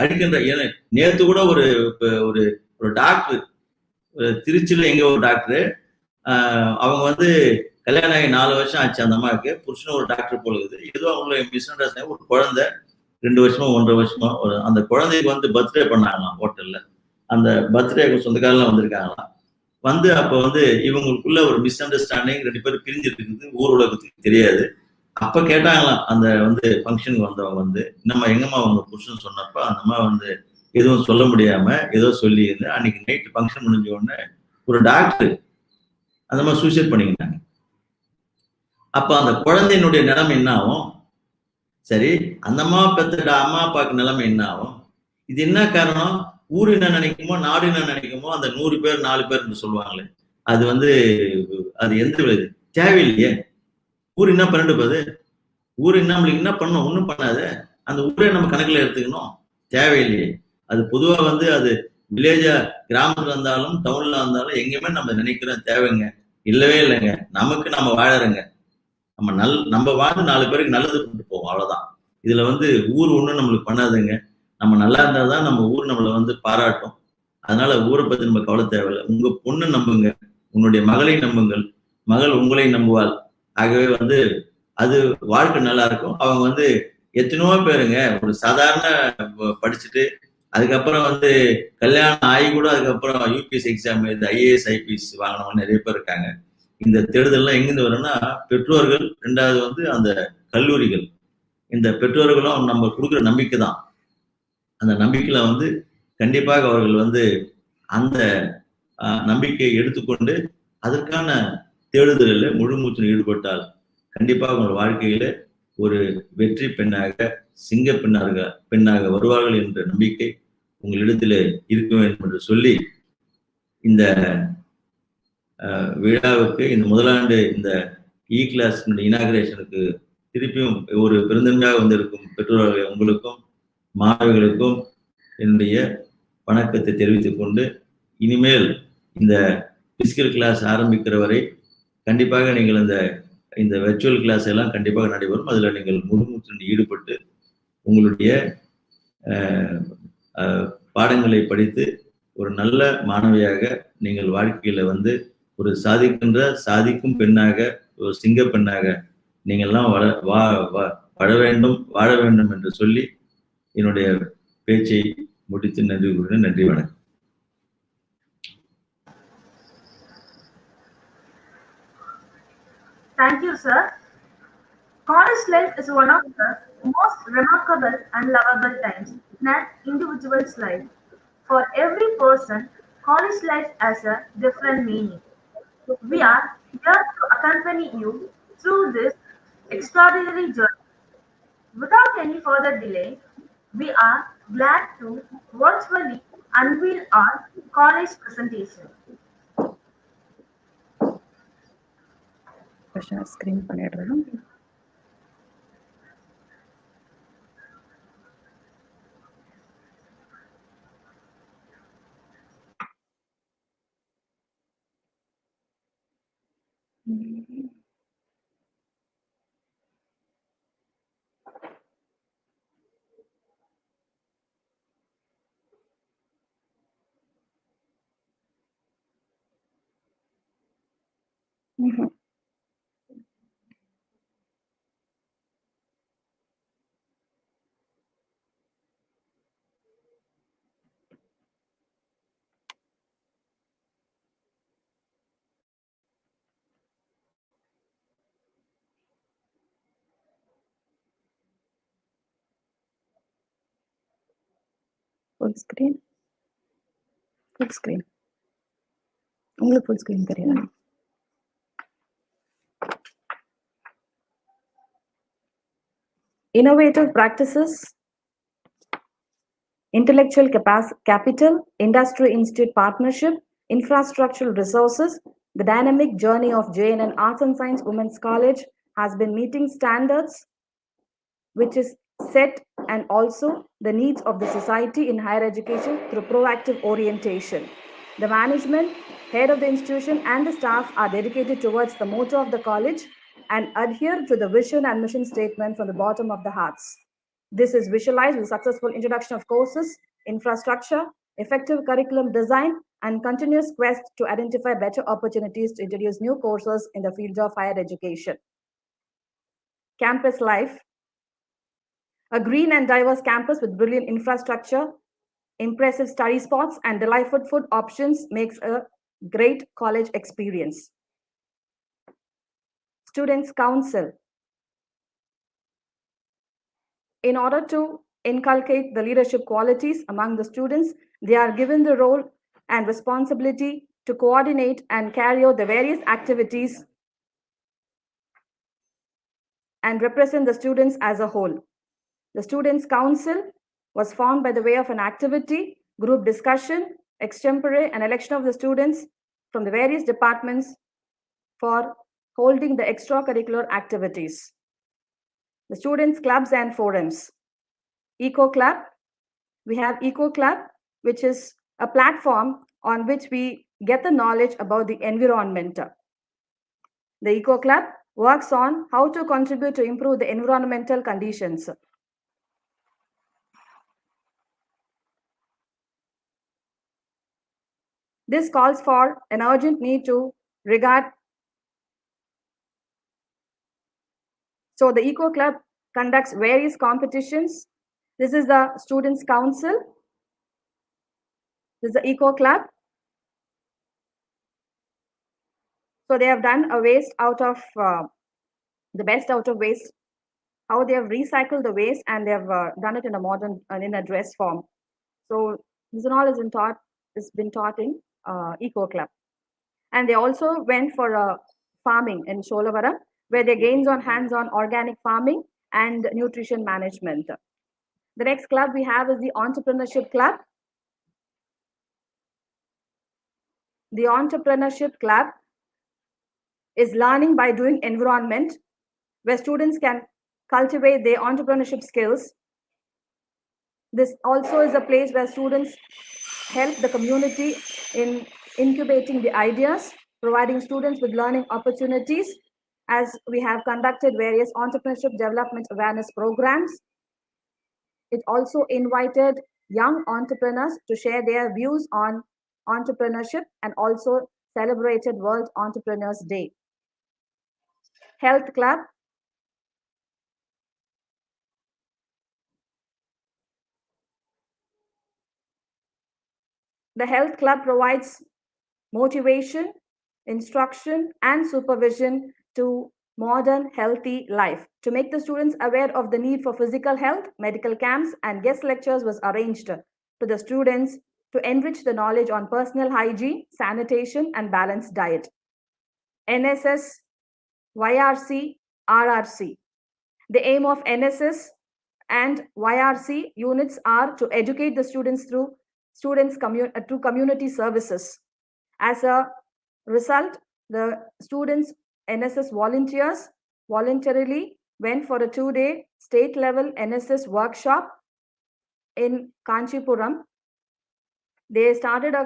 அழிக்கின்ற. நேற்று கூட ஒரு டாக்டர், திருச்சியில எங்க ஒரு டாக்டர், அவங்க வந்து கல்யாணம் ஆகி 4 வருஷம் ஆச்சு அந்த அம்மாவுக்கு. புருஷனும் ஒரு டாக்டர் போல இருக்குது. ஏதோ அவங்கள மிஸ் அண்டர்ஸ்டாண்டிங், ஒரு குழந்தை 2 வருஷமோ 1.5 வருஷமோ அந்த குழந்தைக்கு வந்து பர்த்டே பண்ணாங்களாம் ஹோட்டல்ல. அந்த பர்த்டே சொந்தக்காரெல்லாம் வந்திருக்காங்களாம். வந்து அப்ப வந்து இவங்களுக்குள்ள ஒரு மிஸ் அண்டர்ஸ்டாண்டிங், 2 பேரும் பிரிஞ்சிட்டு இருக்குது, ஊர் உலகத்துக்கு தெரியாது. அப்ப கேட்டாங்களாம் அந்த வந்து ஃபங்க்ஷனுக்கு வந்தவங்க வந்து, நம்ம எங்கம்மா அவங்க புருஷன் சொன்னப்ப அந்த அம்மா வந்து எதுவும் சொல்ல முடியாம ஏதோ சொல்லி இருந்து அன்னைக்கு நைட்டு ஃபங்க்ஷன் முடிஞ்ச உடனே ஒரு டாக்டர் அந்த மாதிரி சூசைட் பண்ணிக்கிட்டாங்க. அப்ப அந்த குழந்தையினுடைய நிலைமை என்ன ஆகும்? சரி, அந்த அம்மா பெத்த அம்மா அப்பாவுக்கு நிலைமை என்ன ஆகும்? இது என்ன காரணம்? ஊர் என்ன நினைக்குமோ, நாடு என்ன நினைக்குமோ, அந்த 100 பேர் 4 பேர் சொல்லுவாங்களே, அது வந்து அது எந்த விளைவு தேவையில்லையே. ஊர் என்ன பண்ணிட்டு போகுது? ஊர் என்ன நம்மளுக்கு என்ன பண்ணணும்? ஒண்ணும் பண்ணாது. அந்த ஊரே நம்ம கணக்குல எடுத்துக்கணும், தேவையில்லையே. அது பொதுவா வந்து அது வில்லேஜா கிராமத்துல இருந்தாலும் டவுன்ல இருந்தாலும் எங்கேயுமே நம்ம நினைக்கிறோம் தேவைங்க, இல்லவே இல்லைங்க. நமக்கு நம்ம வாழறோங்க, நம்ம வாழ்ந்து 4 பேருக்கு நல்லது கொண்டு போவோம், அவ்வளவுதான். இதுல வந்து ஊர் ஒண்ணும் நம்மளுக்கு பண்ணாதுங்க. நம்ம நல்லா இருந்தாதான் நம்ம ஊர் நம்மளை வந்து பாராட்டும். அதனால ஊரை பத்தி நம்ம கவலை தேவையில்லை. உங்க பொண்ணு நம்புங்க, உன்னுடைய மகளை நம்புங்கள், மகள் உங்களை நம்புவாள். ஆகவே வந்து அது வாழ்க்கை நல்லா இருக்கும். அவங்க வந்து எத்தனையோ பேருங்க ஒரு சாதாரண படிச்சுட்டு அதுக்கப்புறம் வந்து கல்யாணம் ஆகி கூட அதுக்கப்புறம் யூபிஎஸ் எக்ஸாம் எழுதி ஐஏஎஸ் ஐபிஎஸ் வாங்கினவங்க நிறைய பேர் இருக்காங்க. இந்த தேடுதல்லாம் எங்கிருந்து வரும்னா பெற்றோர்கள், 2வது வந்து அந்த கல்லூரிகள். இந்த பெற்றோர்களும் நம்ம கொடுக்குற நம்பிக்கை தான். அந்த நம்பிக்கையில வந்து கண்டிப்பாக அவர்கள் வந்து அந்த நம்பிக்கையை எடுத்துக்கொண்டு அதற்கான தேடுதலில் முழு மூச்சில் ஈடுபட்டால் கண்டிப்பாக உங்கள் வாழ்க்கையில ஒரு வெற்றி பெண்ணாக, சிங்க பெண்ணாக வருவார்கள் என்ற நம்பிக்கை உங்களிடத்தில் இருக்க வேண்டும் என்று சொல்லி இந்த விழாவுக்கு, இந்த முதலாண்டு இந்த கிளாஸ் இனாகரேஷனுக்கு திருப்பியும் ஒரு பெருந்தன்மையாக வந்திருக்கும் பெற்றோர்கள் உங்களுக்கும் மாணவர்களுக்கும் என்னுடைய வணக்கத்தை தெரிவித்துக் கொண்டு, இனிமேல் இந்த பிசிக்கல் கிளாஸ் ஆரம்பிக்கிற வரை கண்டிப்பாக நீங்கள் இந்த வெர்ச்சுவல் கிளாஸ் எல்லாம் கண்டிப்பாக நடைபெறும். அதில் நீங்கள் முழுமூச்சில் ஈடுபட்டு உங்களுடைய பாடங்களை படித்து ஒரு நல்ல மாணவியாக நீங்கள் வாழ்க்கையில வந்து ஒரு சாதிக்கும் பெண்ணாக, ஒரு சிங்க பெண்ணாக நீங்கள்லாம் வாழ வேண்டும் என்று சொல்லி என்னுடைய பேச்சை முடித்து நன்றி கூறுகிறேன். நன்றி, வணக்கம். Thank you, sir. College life is one of the most remarkable and lovable times in an individual's life. For every person, college life has a different meaning. We are here to accompany you through this extraordinary journey. Without any further delay, we are glad to virtually unveil our college presentation. Screen பண்ணிடுறேன். Full screen உங்களுக்கு full screen தெரியாது. Innovative practices, intellectual capital, industry institute partnership, infrastructural resources. The dynamic journey of J.N.N Arts and Science Women's College has been meeting standards which is set and also the needs of the society in higher education through proactive orientation. The management, head of the institution and the staff are dedicated towards the motto of the college and adhere to the vision and mission statement from the bottom of the hearts. This is visualized with successful introduction of courses, infrastructure, effective curriculum design, and continuous quest to identify better opportunities to introduce new courses in the field of higher education. Campus life. A green and diverse campus with brilliant infrastructure, impressive study spots, and delightful food options makes a great college experience. Students' Council. In order to inculcate the leadership qualities among the students, they are given the role and responsibility to coordinate and carry out the various activities and represent the students as a whole. The Students' Council was formed by the way of an activity, group discussion, extempore, and election of the students from the various departments for holding the extracurricular activities. The students' clubs and forums. Eco Club. We have Eco Club, which is a platform on which we get the knowledge about the environment. The Eco Club works on how to contribute to improve the environmental conditions. This calls for an urgent need to regard. So the Eco Club conducts various competitions. This is the Students' Council. This is the Eco Club. So they have done a waste out of the best out of waste, how they have recycled the waste and they have done it in a modern, in a dress form. So this all is been taught in Eco Club. And they also went for farming in Sholavara, where they gains on hands-on organic farming and nutrition management. The next club we have is the Entrepreneurship Club. The Entrepreneurship Club is learning by doing environment, where students can cultivate their entrepreneurship skills. This also is a place where students help the community in incubating the ideas, providing students with learning opportunities, as we have conducted various entrepreneurship development awareness programs. It also invited young entrepreneurs to share their views on entrepreneurship and also celebrated World Entrepreneurs Day. Health Club. The Health Club provides motivation, instruction, and supervision to modern healthy life. To make the students aware of the need for physical health, medical camps and guest lectures was arranged to the students to enrich the knowledge on personal hygiene, sanitation, and balanced diet. NSS, YRC, RRC. The aim of NSS and YRC units are to educate the students through community services. As a result, the students NSS volunteers voluntarily went for a 2-day state-level NSS workshop in Kanchipuram. They started a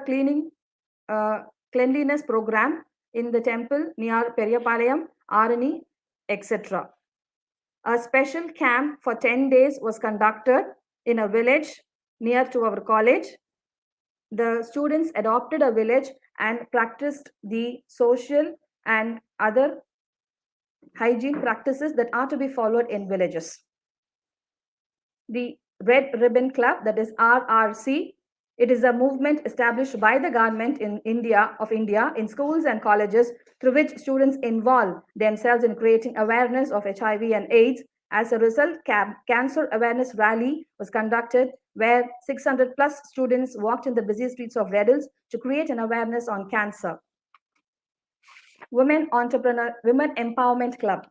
cleanliness program in the temple near Periyapalayam, Arani, etc. A special camp for 10 days was conducted in a village near to our college. The students adopted a village and practiced the social and other hygiene practices that are to be followed in villages. The Red Ribbon Club, that is RRC, it is a movement established by the government in India in schools and colleges through which students involve themselves in creating awareness of HIV and AIDS. As a result, Cancer Awareness Rally was conducted where 600 plus students walked in the busy streets of Red Hills to create an awareness on cancer. Women Empowerment Club.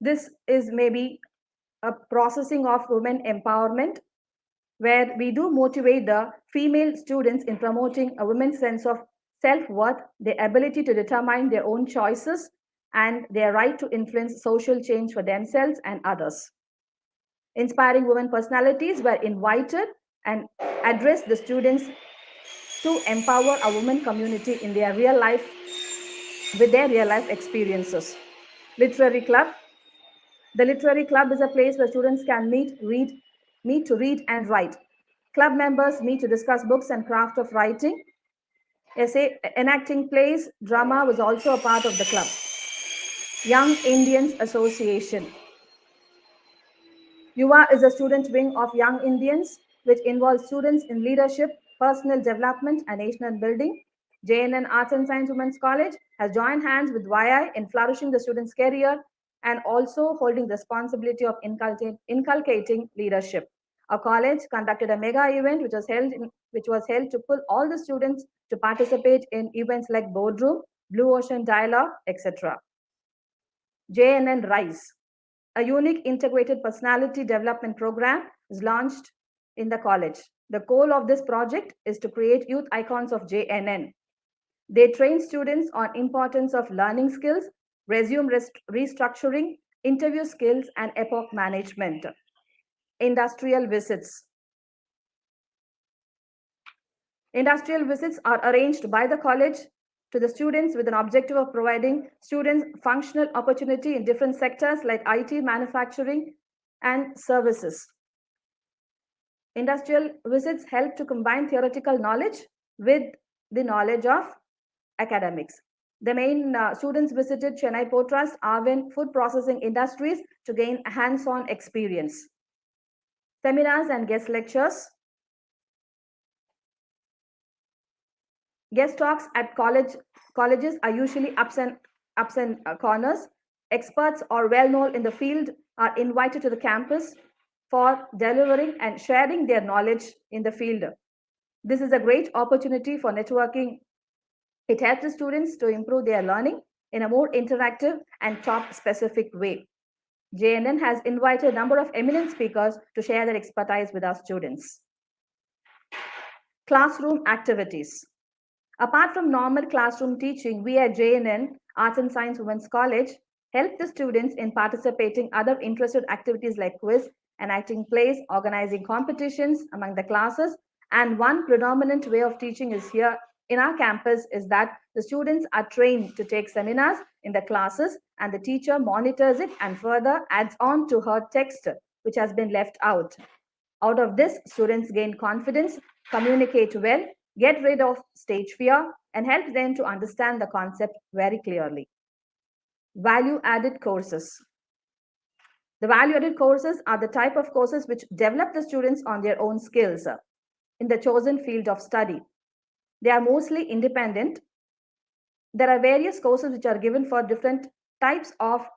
This is maybe a processing of women empowerment where we do motivate the female students in promoting a woman's sense of self-worth, their ability to determine their own choices, and their right to influence social change for themselves and others. Inspiring women personalities were invited and addressed the students to empower a women community in their real life with their real life experiences. Literary Club. The Literary Club is a place where students can meet to read and write. Club members meet to discuss books and craft of writing. Essay, enacting plays, drama was also a part of the club. Young Indians Association. Yuva is a student wing of Young Indians, which involves students in leadership, personal development, and nation building. J.N.N. Arts and Science Women's College has joined hands with YI in flourishing the student's career and also holding the responsibility of inculcating leadership. Our college conducted a mega event which was held to pull all the students to participate in events like Boardroom, Blue Ocean Dialogue, etc. J.N.N. Rise, a unique integrated personality development program, is launched in the college. The goal of this project is to create youth icons of J.N.N. They train students on importance of learning skills, resume restructuring, interview skills, and epoch management. Industrial visits. Industrial visits are arranged by the college to the students with an objective of providing students functional opportunity in different sectors like IT, manufacturing, and services. Industrial visits help to combine theoretical knowledge with the knowledge of academics. The main students visited Chennai Port Trust, Arvind Food Processing Industries to gain hands-on experience. Seminars and guest lectures. Guest talks at colleges are usually ups and corners. Experts or well-known in the field are invited to the campus for delivering and sharing their knowledge in the field. This is a great opportunity for networking. It helps the students to improve their learning in a more interactive and top-specific way. J.N.N. has invited a number of eminent speakers to share their expertise with our students. Classroom activities. Apart from normal classroom teaching, we at J.N.N. Arts and Science Women's College help the students in participating other interested activities like quiz, enacting plays, organizing competitions among the classes. And one predominant way of teaching is here in our campus is that the students are trained to take seminars in the classes and the teacher monitors it and further adds on to her text which has been left out. Out of this, students gain confidence, communicate well, get rid of stage fear, and help them to understand the concept very clearly. Value-added courses. The value-added courses are the type of courses which develop the students on their own skills in the chosen field of study. They are mostly independent. There are various courses which are given for different types of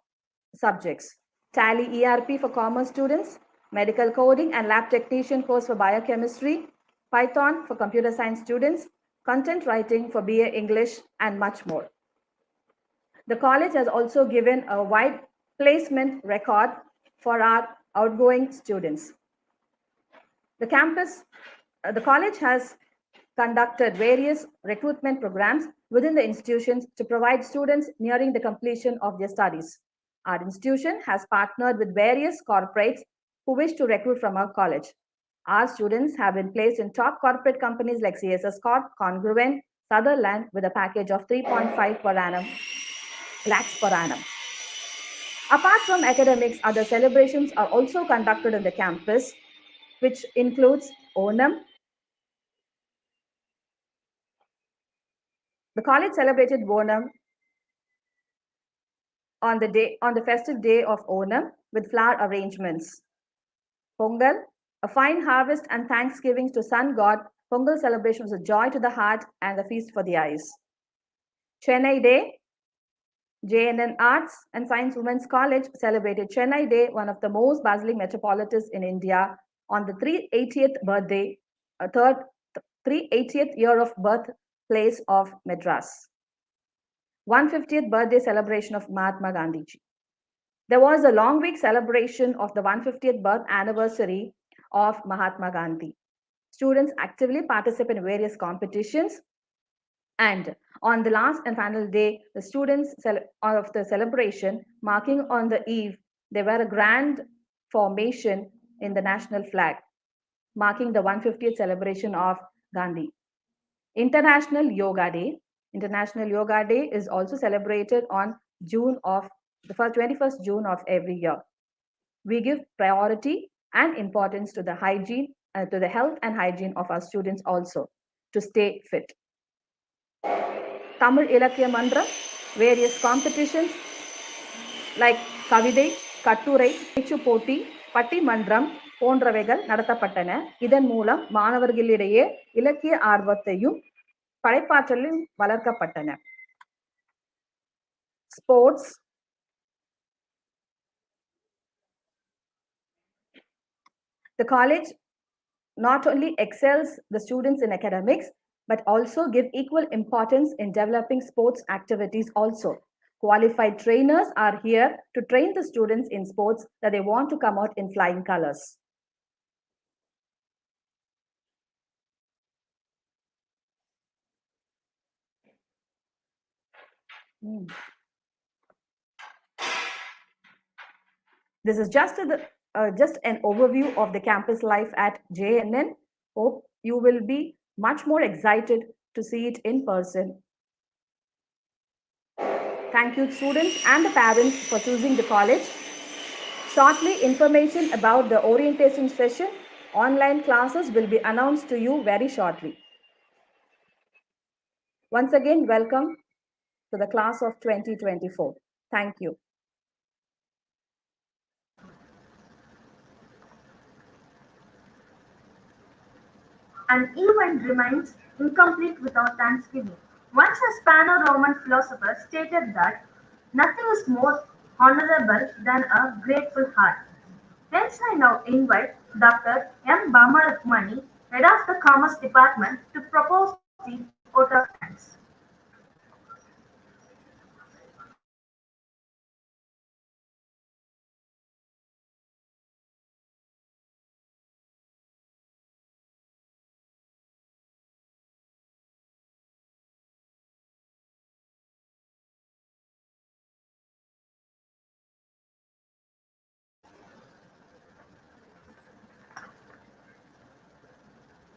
subjects. Tally ERP for commerce students, medical coding and lab technician course for biochemistry, Python for computer science students, content writing for BA English, and much more. The college has also given a wide placement record for our outgoing students. The college has conducted various recruitment programs within the institutions to provide students nearing the completion of their studies. Our institution has partnered with various corporates who wish to recruit from our college. Our students have been placed in top corporate companies like CSS Corp, Congruent, Sutherland with a package of 3.5 per annum, lakhs per annum. Apart from academics, other celebrations are also conducted on the campus, which includes Onam. The college celebrated Onam on the festive day of Onam with flower arrangements. Pongal, a fine harvest and thanksgiving to sun god. Pongal celebration was a joy to the heart and a feast for the eyes. Chennai Day, J.N.N. Arts and Science Women's College celebrated Chennai Day, one of the most bustling metropolises in India, on the 380th birthday, 380th year of birthplace of Madras. 150th birthday celebration of Mahatma Gandhi ji. There was a long week celebration of the 150th birth anniversary of Mahatma Gandhi. Students actively participate in various competitions, and on the last and final day, the students of the celebration, marking on the eve, they wear a grand formation in the national flag, marking the 150th celebration of Gandhi. International Yoga Day. International Yoga Day is also celebrated on the 21st June of every year. We give priority and importance to the hygiene, to the health and hygiene of our students also, to stay fit. Tamil Ilakya Mandram, various competitions like கவிதை, கட்டுரை, பேச்சு போட்டி, பட்டிமன்றம் போன்றவைகள் நடத்தப்பட்டன. இதன் மூலம் மாணவர்களிடையே இலக்கிய ஆர்வத்தையும் படைப்பாற்றலும் வளர்க்கப்பட்டன. Sports. The college not only excels the students in academics, but also give equal importance in developing sports activities also. Qualified trainers are here to train the students in sports that they want to come out in flying colors. This is just an overview of the campus life at J.N.N. Hope you will be much more excited to see it in person. Thank you, students and the parents, for choosing the college. Shortly, information about the orientation session, online classes will be announced to you very shortly. Once again, welcome to the class of 2024. Thank you. An event remains incomplete without thanksgiving. Once a Spano-Roman philosopher stated that nothing is more honorable than a grateful heart. Hence, I now invite Dr. M. Bamarukmani, Head of the Commerce Department, to propose the vote of thanks.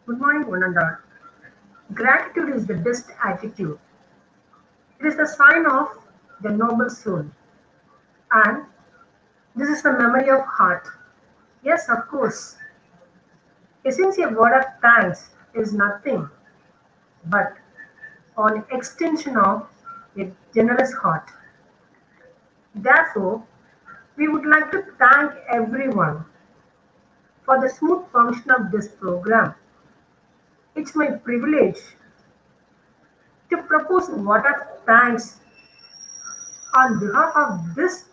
Good morning, one and all. Gratitude is the best attitude. It is the sign of the noble soul. And this is the memory of heart. Yes, of course. A sincere word of thanks is nothing but an extension of a generous heart. Therefore, we would like to thank everyone for the smooth function of this program. It's my privilege to propose a vote of thanks on behalf of this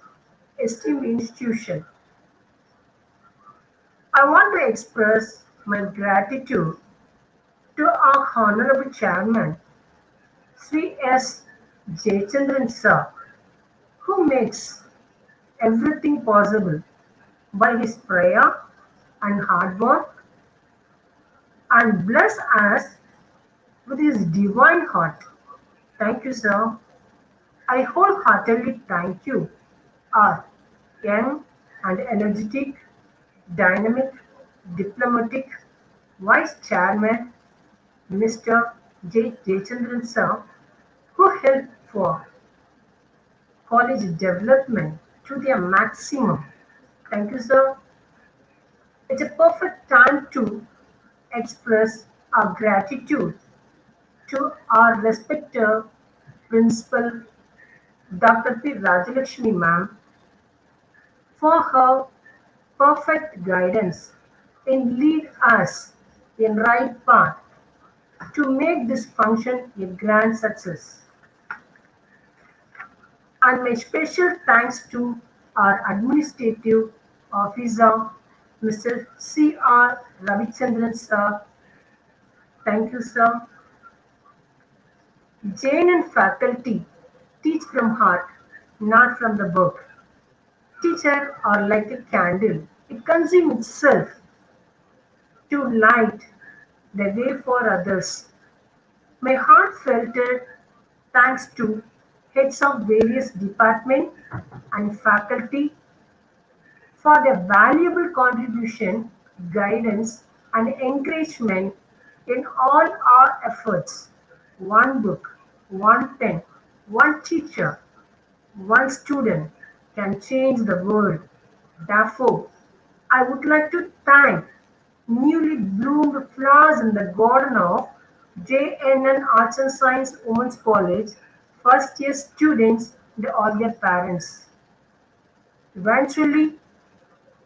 esteemed institution. I want to express my gratitude to our Honorable Chairman, Sri S. J.N.N. Sir, who makes everything possible by his prayer and hard work and bless us with his divine heart. Thank you, sir. I wholeheartedly thank you, our young and energetic, dynamic, diplomatic Vice Chairman, Mr. J. Jayachandran sir, who helped for college development to their maximum. Thank you, sir. It's a perfect time to express our gratitude to our respected Principal Dr. P. Rajalakshmi ma'am for her perfect guidance and lead us in right path to make this function a grand success. And my special thanks to our administrative officer, Mr. C.R. Ravichandran sir. Thank you, sir. J.N.N faculty teach from heart, not from the book. Teacher are like a candle. It consumes itself to light the way for others. My heartfelt thanks to heads of various departments and faculty for their valuable contribution, guidance, and encouragement in all our efforts. One book, one pen, one teacher, one student can change the world. Therefore, I would like to thank newly bloomed flowers in the garden of J.N.N Arts and Science Women's College, first year students and all their parents. Eventually,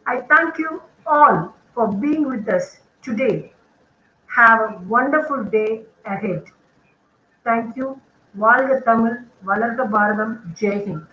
I thank you all for being with us today. Have a wonderful day ahead. Thank you. வாழ்க தமிழ், வளர்க பாரதம், Jai Hind.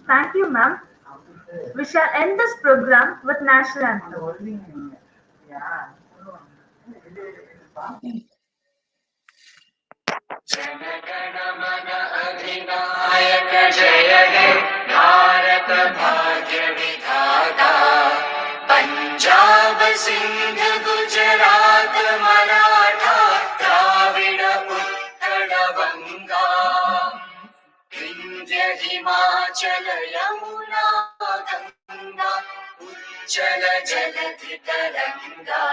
Thank you, ma'am. We shall end this program with National Anthem. Jana Gana Mana अधिनायक जय हे भारत भाग्य विधाता पंजाब सिंध गुजरात मराठा द्राविड उत्कल बंगा विंध्य हिमाचल यमुना गंगा उच्चल जलधि तरंगा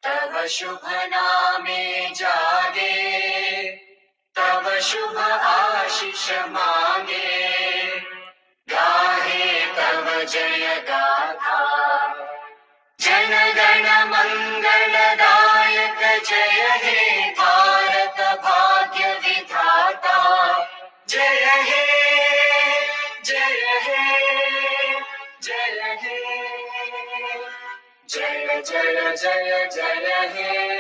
तव शुभ नामे जागे तव शुभ आशीष मांगे गाहे तव जय गाथा जन गण मंगलदायक जय हे भारत भाग्य विधाता जय हे जय हे जय हे जय जय जय जय हे